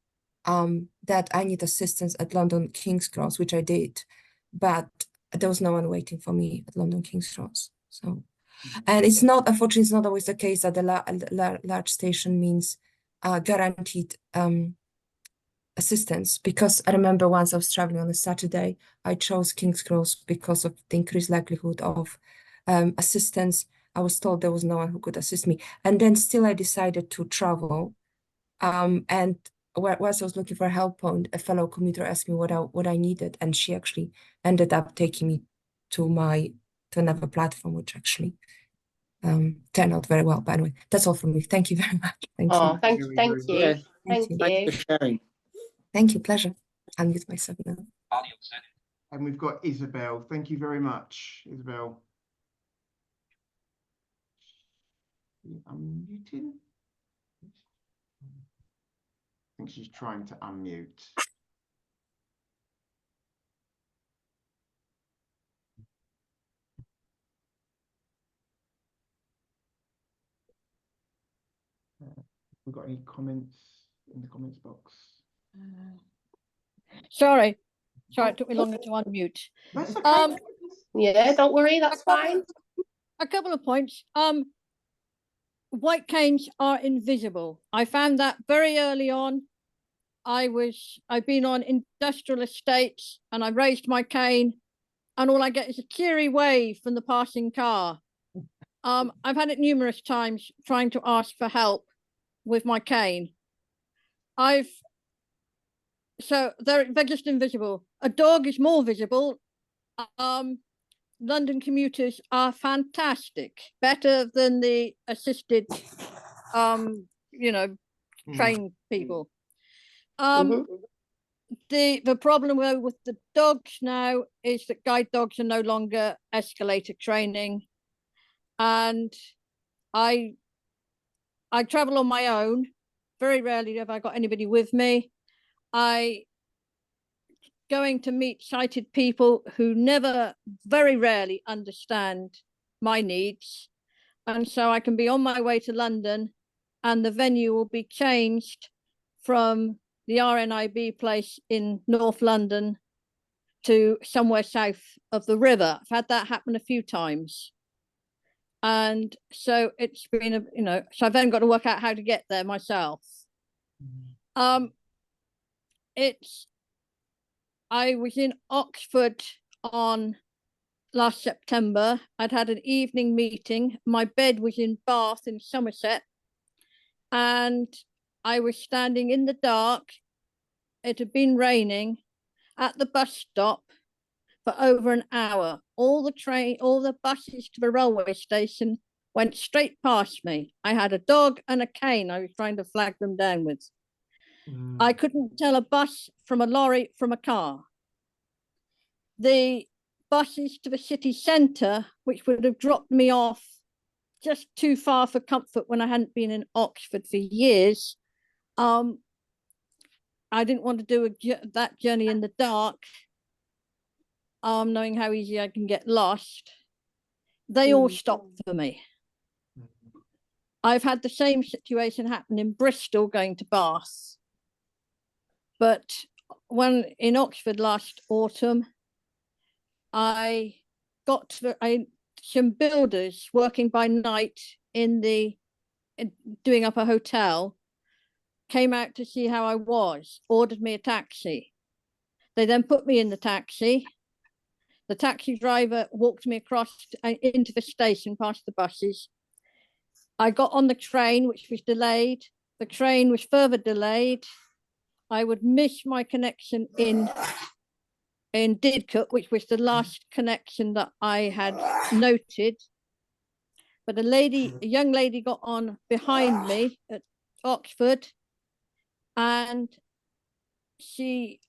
that I need assistance at London King's Cross, which I did, but there was no one waiting for me at London King's Cross. So, and unfortunately, it's not always the case that the large station means guaranteed assistance, because I remember once I was traveling on a Saturday, I chose King's Cross because of the increased likelihood of assistance. I was told there was no one who could assist me, and then still I decided to travel. And whilst I was looking for a help point, a fellow commuter asked me what I needed, and she actually ended up taking me to another platform, which actually turned out very well. But anyway, that's all from me. Thank you very much. Thank you. Thank you. Yeah. Thank you. Thanks for sharing. Thank you. Pleasure. I'll mute myself now. And we've got Isabel. Thank you very much, Isabel. Unmuting. I think she's trying to unmute. We've got any comments in the comments box? Sorry, it took me longer to unmute. That's okay. Yeah, don't worry, that's fine. A couple of points. White canes are invisible. I found that very early on. I've been on industrial estates and I raised my cane, and all I get is a cheery wave from the passing car. I've had it numerous times trying to ask for help with my cane. So they're just invisible. A dog is more visible. London commuters are fantastic, better than the assisted, train people. The problem with the dogs now is that guide dogs are no longer escalator training, and I travel on my own. Very rarely have I got anybody with me. Going to meet sighted people who very rarely understand my needs. And so I can be on my way to London and the venue will be changed from the RNIB place in North London to somewhere south of the river. I've had that happen a few times. And so it's been, so I've then got to work out how to get there myself. I was in Oxford on last September. I'd had an evening meeting. My bed was in Bath in Somerset. And I was standing in the dark. It had been raining at the bus stop for over an hour. All the buses to the railway station went straight past me. I had a dog and a cane I was trying to flag them down with. I couldn't tell a bus from a lorry from a car. The buses to the city centre, which would have dropped me off just too far for comfort when I hadn't been in Oxford for years. I didn't want to do that journey in the dark, knowing how easy I can get lost. They all stopped for me. I've had the same situation happen in Bristol going to Bath. But when in Oxford last autumn, I got some builders working by night doing up a hotel, came out to see how I was, ordered me a taxi. They then put me in the taxi. The taxi driver walked me across into the station past the buses. I got on the train, which was delayed. The train was further delayed. I would miss my connection in Didcot, which was the last connection that I had noted. But a young lady got on behind me at Oxford, and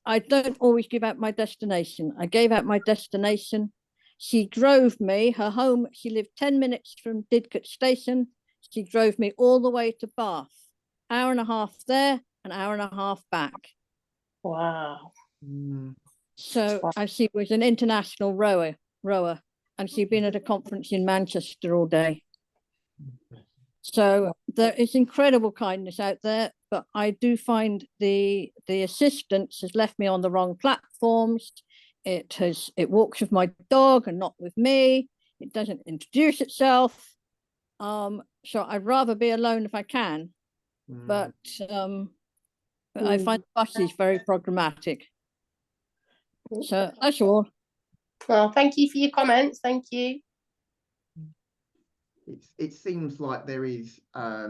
I don't always give out my destination. I gave out my destination. She drove me, her home, she lived 10 minutes from Didcot station. She drove me all the way to Bath, hour and a half there, an hour and a half back. Wow. So she was an international rower, and she'd been at a conference in Manchester all day. So there is incredible kindness out there, but I do find the assistance has left me on the wrong platforms. It walks with my dog and not with me. It doesn't introduce itself. So I'd rather be alone if I can, but I find buses very problematic. So that's all. Well, thank you for your comments. Thank you. It seems like there is a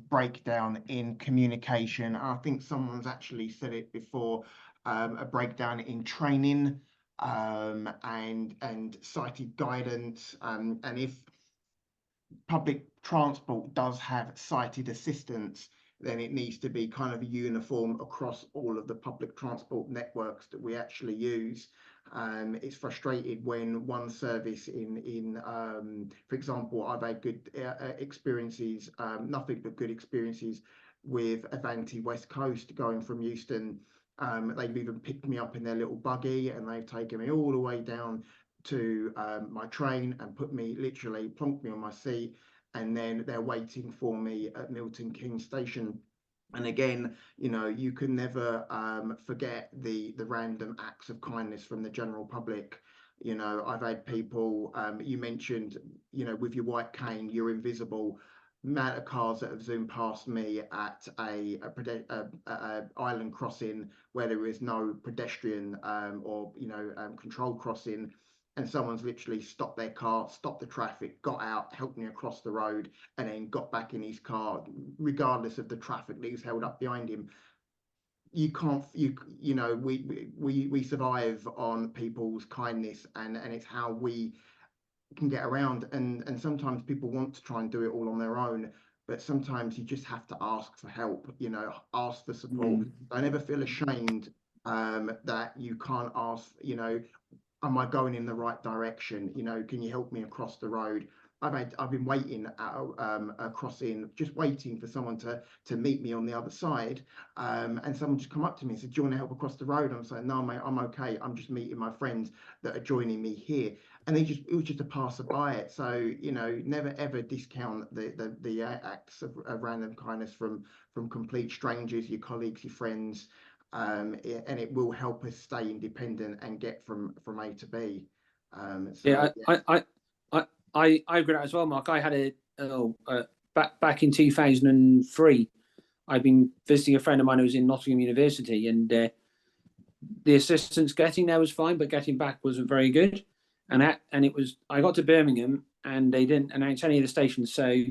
breakdown in communication. I think someone's actually said it before, a breakdown in training and sighted guidance. And if public transport does have sighted assistance, then it needs to be kind of uniform across all of the public transport networks that we actually use. It's frustrated when one service for example, I've had good experiences, nothing but good experiences with Avanti West Coast going from Euston. They've even picked me up in their little buggy and they've taken me all the way down to my train and literally plonked me on my seat, and then they're waiting for me at Milton Keynes Station. And again, you can never forget the random acts of kindness from the general public. I've had people, you mentioned, with your white cane, you're invisible. Amount of cars that have zoomed past me at a island crossing where there is no pedestrian or controlled crossing, and someone's literally stopped their car, stopped the traffic, got out, helped me across the road, and then got back in his car, regardless of the traffic that was held up behind him. you can't, you know, we survive on people's kindness, and it's how we can get around. And sometimes people want to try and do it all on their own, but sometimes you just have to ask for help, you know, ask for support. Don't ever feel ashamed that you can't ask, you know, am I going in the right direction? You know, can you help me across the road? I've been waiting at crossing, just waiting for someone to meet me on the other side, and someone just come up to me and said, "Do you want to help across the road?" I'm saying, "No, mate, I'm okay. I'm just meeting my friends that are joining me here." And it was just a passerby. So, you know, never ever discount the acts of random kindness from complete strangers, your colleagues, your friends. And it will help us stay independent and get from A to B. I agree as well, Mark. I had back in 2003. I'd been visiting a friend of mine who was in Nottingham University, and the assistance getting there was fine, but getting back wasn't very good. And it was, I got to Birmingham and they didn't announce any of the stations. So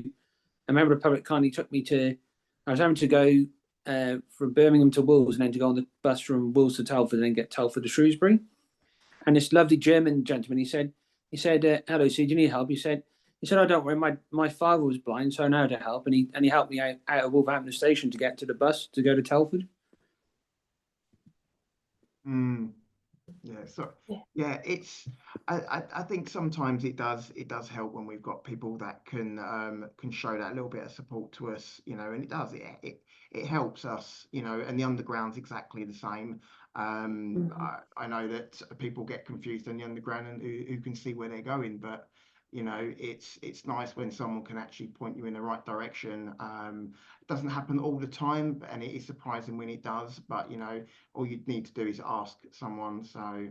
a member of the public kindly took me to, I was having to go from Birmingham to Wolves and then to go on the bus from Wolves to Telford and then get Telford to Shrewsbury. And this lovely German gentleman, he said, "Hello, sir, do you need help?" He said, "Oh, don't worry, my father was blind, so I know how to help." And he helped me out of Wolverhampton station to get to the bus to go to Telford. Yeah, so yeah, it's I think sometimes it does help when we've got people that can show that little bit of support to us, you know, and it helps us, you know. And the underground's exactly the same. I know that people get confused on the underground and who can see where they're going, but you know, it's nice when someone can actually point you in the right direction. It doesn't happen all the time, and it is surprising when it does, but you know, all you need to do is ask someone. So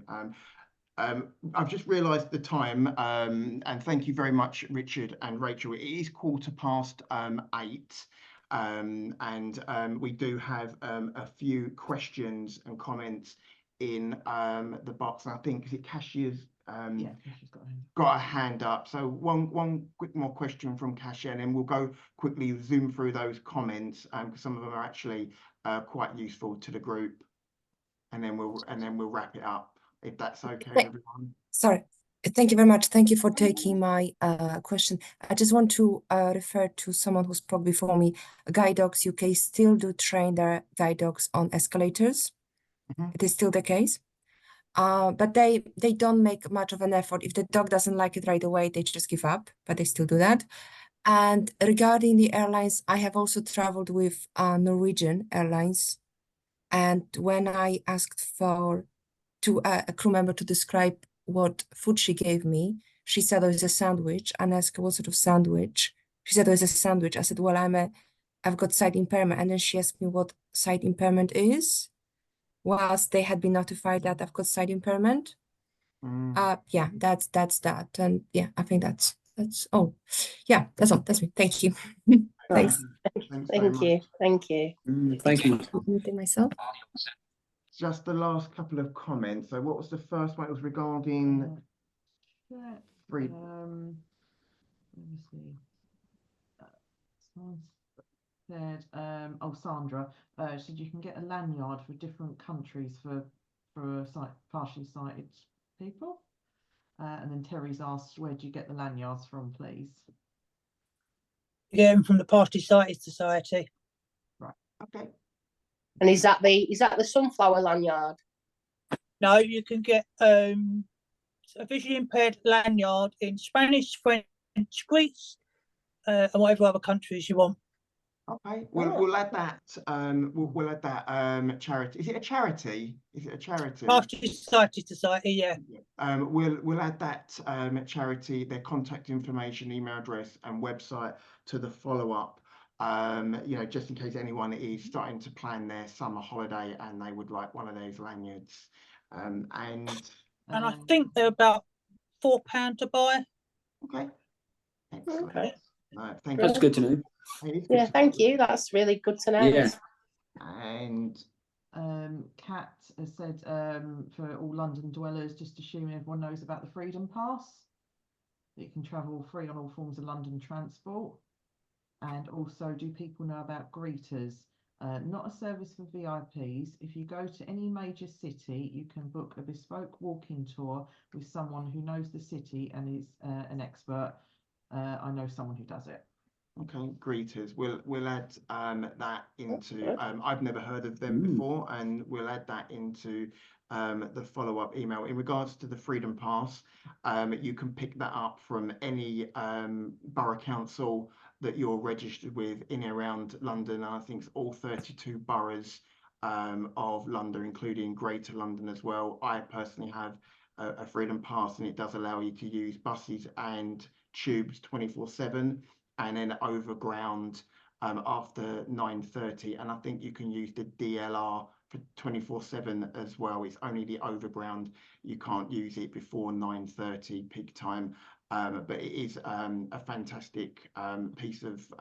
I've just realised the time, and thank you very much, Richard and Rachel. It is 8:15, and we do have a few questions and comments in the box. And I think, is it Cashier's? Cashier's got a hand up. So one quick more question from Cashier, and then we'll go quickly zoom through those comments, because some of them are actually quite useful to the group, and then we'll wrap it up, if that's okay, everyone. Sorry. Thank you very much. Thank you for taking my question. I just want to refer to someone who spoke before me. Guide Dogs UK still do train their guide dogs on escalators. It is still the case. But they don't make much of an effort. If the dog doesn't like it right away, they just give up, but they still do that. And regarding the airlines, I have also traveled with Norwegian Airlines. And when I asked a crew member to describe what food she gave me, she said it was a sandwich, and I asked her what sort of sandwich. She said it was a sandwich. I said, well, I've got sight impairment. And then she asked me what sight impairment is, whilst they had been notified that I've got sight impairment. Yeah, that's that. And yeah, I think that's all. Yeah, that's all. That's me. Thank you. Thanks. Thank you. Thank you. Thank you. I'm muting myself. Just the last couple of comments. So what was the first one? It was regarding freedom. Let me see. Someone said, Sandra said you can get a lanyard for different countries for partially sighted people. And then Terry's asked, where do you get the lanyards from, please? Yeah, from the Partially Sighted Society. Right. Okay. And is that the sunflower lanyard? No, you can get a visually impaired lanyard in Spanish, French, Greece, and whatever other countries you want. Okay, we'll add that. We'll add that charity. Is it a charity? Partially Sighted Society, yeah. We'll add that charity, their contact information, email address, and website to the follow-up. You know, just in case anyone is starting to plan their summer holiday and they would like one of those lanyards. And I think they're about £4 to buy. Okay. Excellent. Okay. Thank That's you. good to know. Yeah, thank you. That's really good to know. Yeah. And Kat has said for all London dwellers, just assuming everyone knows about the Freedom Pass, that you can travel free on all forms of London transport. And also, do people know about greeters? Not a service for VIPs. If you go to any major city, you can book a bespoke walking tour with someone who knows the city and is an expert. I know someone who does it. Okay, greeters. We'll add that into. I've never heard of them before, and we'll add that into the follow-up email. In regards to the Freedom Pass, you can pick that up from any borough council that you're registered with in and around London. And I think it's all 32 boroughs of London, including Greater London as well. I personally have a Freedom Pass, and it does allow you to use buses and tubes 24/7. And then overground after 9:30, and I think you can use the DLR for 24/7 as well. It's only the overground you can't use it before 9:30 peak time, but it is a fantastic piece of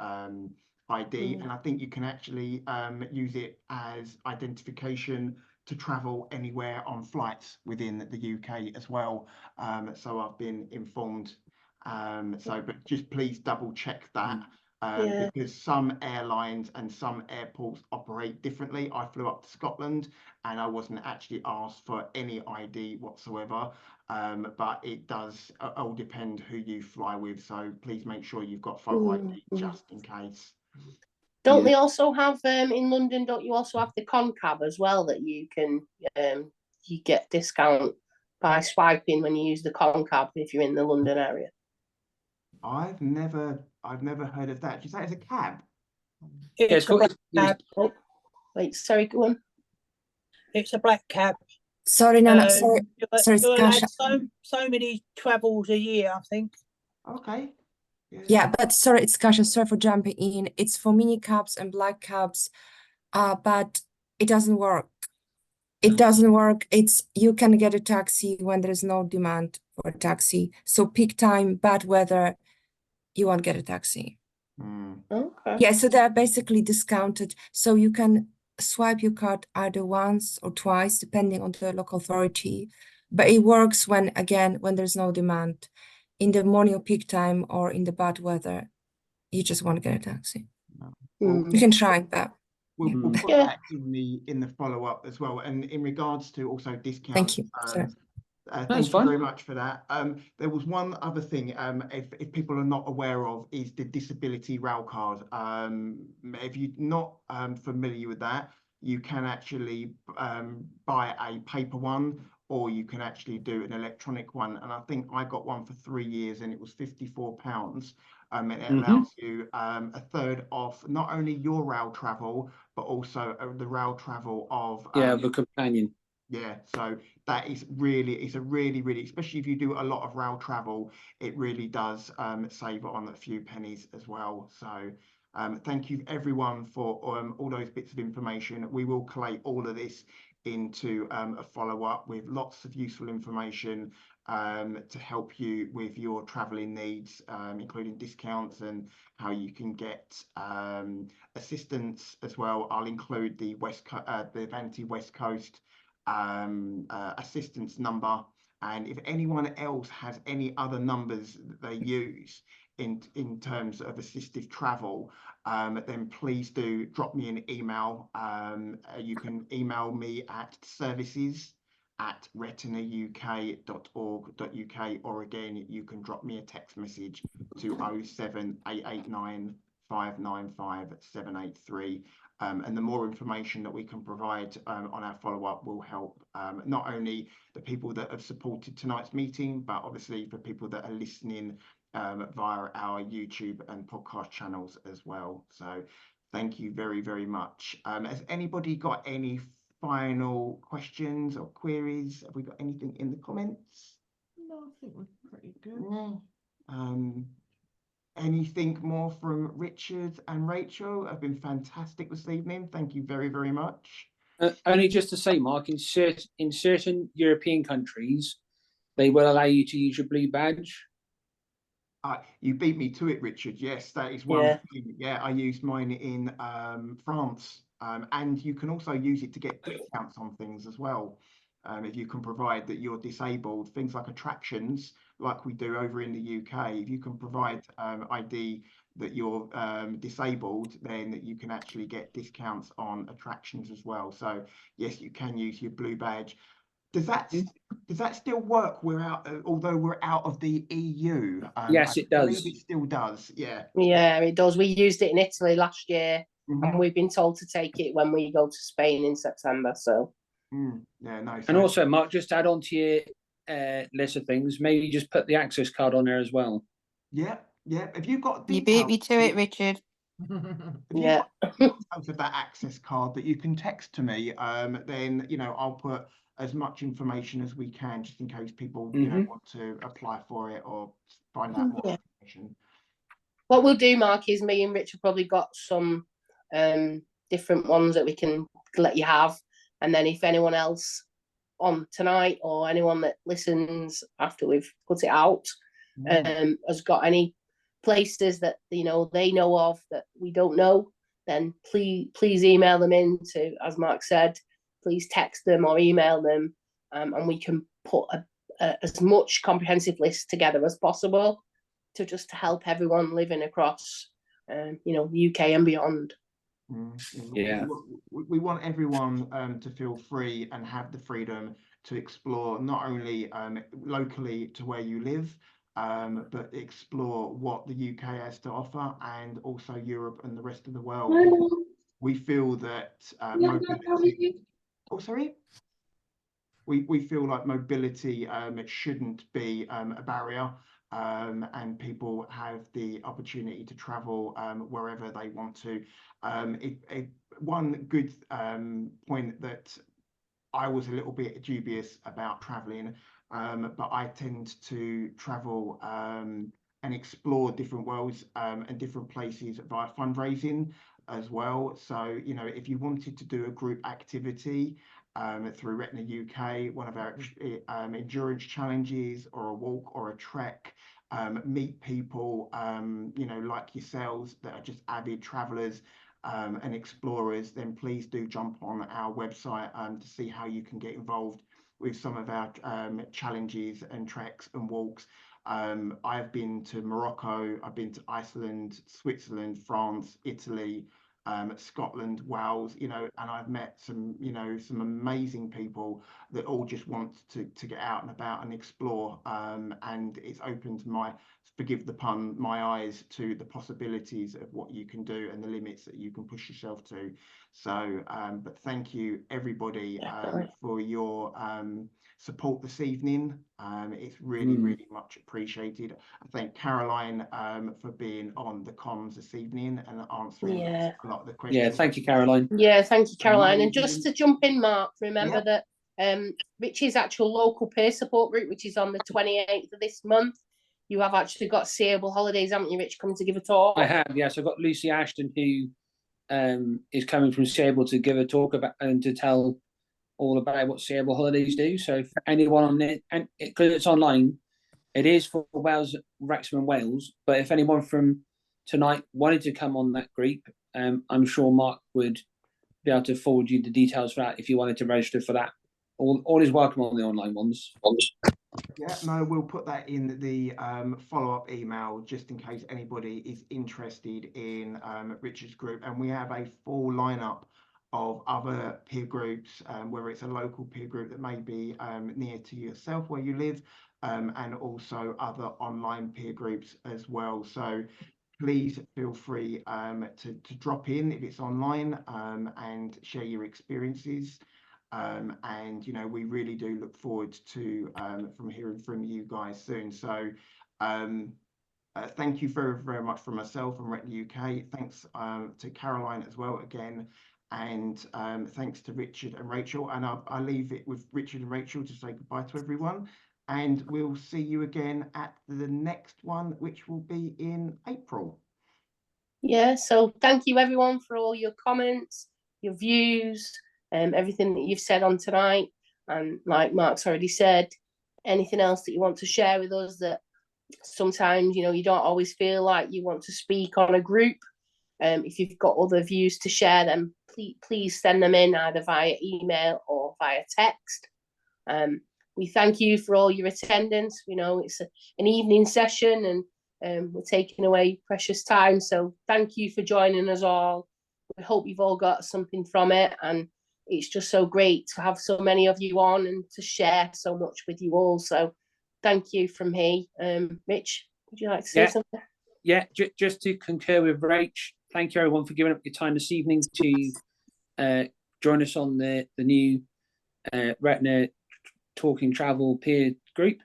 ID, and I think you can actually use it as identification to travel anywhere on flights within the UK as well. So I've been informed. But just please double check that because some airlines and some airports operate differently. I flew up to Scotland and I wasn't actually asked for any ID whatsoever, but it does all depend who you fly with. So please make sure you've got photo ID just in case. Don't they also have in London? Don't you also have the Concab as well that you can you get discount by swiping when you use the Concab if you're in the London area? I've never heard of that. Do you say it's a cab? It's a black cab. Wait, sorry, go on. It's a black cab. Sorry, no, sorry, You'll add so many travels a year, I think. Okay. Yeah, but sorry, it's Kasia, sorry for jumping in. It's for mini cabs and black cabs, but it doesn't work. It doesn't work. You can get a taxi when there is no demand for a taxi. So peak time, bad weather, you won't get a taxi. Okay. Yeah, so they're basically discounted. So you can swipe your card either once or twice, depending on the local authority. But it works when there's no demand. In the morning or peak time or in the bad weather, you just won't get a taxi. You can try that. We'll put that in the follow-up as well. And in regards to also discounts. Thank you. Thank you very much for that. There was one other thing, if people are not aware of, is the disability rail card. If you're not familiar with that, you can actually buy a paper one, or you can actually do an electronic one. And I think I got one for 3 years and it was £54. And it allows you a third off not only your rail travel, but also the rail travel of the companion. Yeah, so that is really, it's a really, especially if you do a lot of rail travel, it really does save on a few pennies as well. So thank you everyone for all those bits of information. We will collate all of this into a follow-up with lots of useful information to help you with your traveling needs, including discounts and how you can get assistance as well. I'll include the Vanti West Coast assistance number, and if anyone else has any other numbers that they use in terms of assistive travel, then please do drop me an email. You can email me at services@retinauk.org.uk, or again you can drop me a text message to 07889 595 783. And the more information that we can provide on our follow-up will help not only the people that have supported tonight's meeting, but obviously for people that are listening via our YouTube and podcast channels as well. So thank you very, very much. Has anybody got any final questions or queries? Have we got anything in the comments? No, I think we're pretty good. No. Anything more from Richard and Rachel? Have been fantastic this evening. Thank you very, very much. Only just to say, Mark, in certain European countries, they will allow you to use your blue badge. You beat me to it, Richard. Yes, that is one thing. Yeah, I used mine in France, and you can also use it to get discounts on things as well. if you can provide that you're disabled, things like attractions, like we do over in the UK, if you can provide ID that you're disabled, then you can actually get discounts on attractions as well. So yes, you can use your blue badge. Does that still work? We're out, although we're out of the EU. Yes, I it does. believe it still does. Yeah. Yeah, it does. We used it in Italy last year, and we've been told to take it when we go to Spain in September. So. Yeah, no. So And also, Mark, just add on to your list of things, maybe just put the access card on there as well. Yeah, yeah. Have you got You beat me to it, Richard. Yeah. Details of that access card that you can text to me, then I'll put as much information as we can, just in case people want to apply for it or find out more information. What we'll do, Mark, is me and Rich have probably got some different ones that we can let you have, and then if anyone else on tonight or anyone that listens after we've put it out has got any places that they know of that we don't know, then please email them in to, as Mark said, please text them or email them, and we can put as much comprehensive list together as possible to help everyone living across the UK and beyond. Yeah, we want everyone to feel free and have the freedom to explore not only locally to where you live, but explore what the UK has to offer, and also Europe and the rest of the world. We feel that mobility. Oh, sorry. We feel like mobility it shouldn't be a barrier, and people have the opportunity to travel wherever they want to. One good point that I was a little bit dubious about traveling, but I tend to travel and explore different worlds and different places via fundraising as well. So, if you wanted to do a group activity through Retina UK, one of our endurance challenges, or a walk or a trek, meet people, like yourselves that are just avid travelers and explorers, then please do jump on our website to see how you can get involved with some of our challenges and treks and walks. I've been to Morocco, I've been to Iceland, Switzerland, France, Italy, Scotland, Wales, and I've met some amazing people that all just want to get out and about and explore, and it's opened forgive the pun, my eyes to the possibilities of what you can do and the limits that you can push yourself to. So, but thank you everybody for your support this evening. It's really much appreciated. I thank Caroline for being on the comms this evening and answering a lot of the questions. Yeah, thank you, Caroline. Yeah, thank you, Caroline. And just to jump in, Mark, remember that Rich's actual local peer support group, which is on the 28th of this month, you have actually got Seeable Holidays, haven't you, Rich, coming to give a talk? I have, yes. I've got Lucy Ashton, who is coming from Seeable to give a talk about and to tell all about what Seeable Holidays do. So for anyone on it, and because it's online, it is for Wales, Wrexham and Wales. But if anyone from tonight wanted to come on that group, I'm sure Mark would be able to forward you the details for that if you wanted to register for that. All is welcome on the online ones. Yeah, no, we'll put that in the follow-up email just in case anybody is interested in Richard's group. And we have a full lineup of other peer groups, whether it's a local peer group that may be near to yourself where you live, and also other online peer groups as well. So please feel free to drop in if it's online and share your experiences. And we really do look forward to from hearing from you guys soon. So thank you very, very much from myself and Retina UK. Thanks to Caroline as well again, and thanks to Richard and Rachel. And I'll leave it with Richard and Rachel to say goodbye to everyone, and we'll see you again at the next one, which will be in April. Yeah, so thank you everyone for all your comments, your views, everything that you've said on tonight. And like Mark's already said, anything else that you want to share with us that sometimes you don't always feel like you want to speak on a group, if you've got other views to share, then please send them in either via email or via text. We thank you for all your attendance. You know, it's an evening session, and we're taking away precious time. So thank you for joining us all. We hope you've all got something from it, and it's just so great to have so many of you on and to share so much with you all. So thank you from me. Rich, would you like to say something? Yeah, just to concur with Rach, thank you everyone for giving up your time this evening to join us on the new Retina Talking Travel peer group.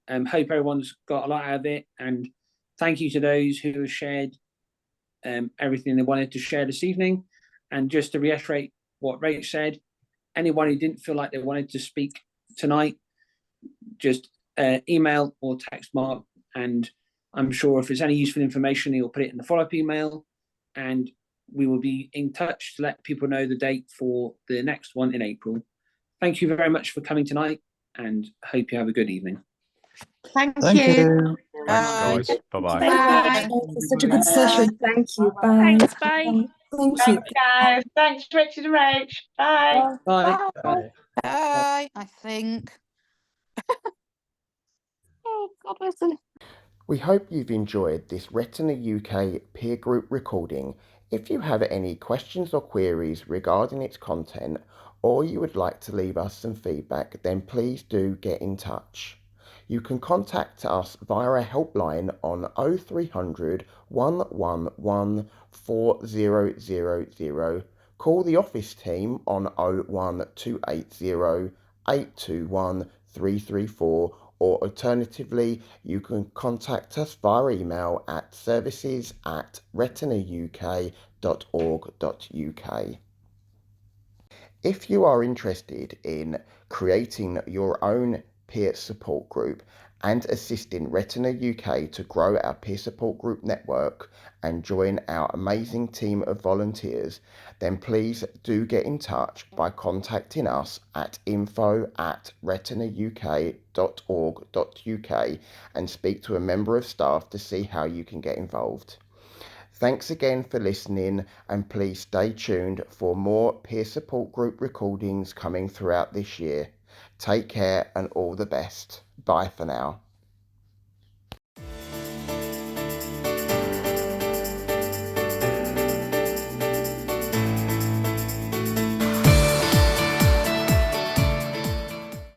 Hope everyone's got a lot out of it, and thank you to those who have shared everything they wanted to share this evening. And just to reiterate what Rach said, anyone who didn't feel like they wanted to speak tonight, just email or text Mark, and I'm sure if there's any useful information, he'll put it in the follow-up email, and we will be in touch to let people know the date for the next one in April. Thank you very much for coming tonight, and hope you have a good evening. Thank you. Thanks, guys. Bye-bye. Bye. Thank you. Such a good session. Thank you. Bye. Thanks, bye. Thank you. Thanks, guys. Thanks, Richard and Rach. Bye. Bye. Bye. Bye. I think. Oh, God, listen. We hope you've enjoyed this Retina UK peer group recording. If you have any questions or queries regarding its content, or you would like to leave us some feedback, then please do get in touch. You can contact us via our helpline on 0300 111 4000, call the office team on 01280 821 334, or alternatively, you can contact us via email at services@retinauk.org.uk. If you are interested in creating your own peer support group and assisting Retina UK to grow our peer support group network and join our amazing team of volunteers, then please do get in touch by contacting us at info@retinauk.org.uk and speak to a member of staff to see how you can get involved. Thanks again for listening, and please stay tuned for more peer support group recordings coming throughout this year. Take care and all the best. Bye for now.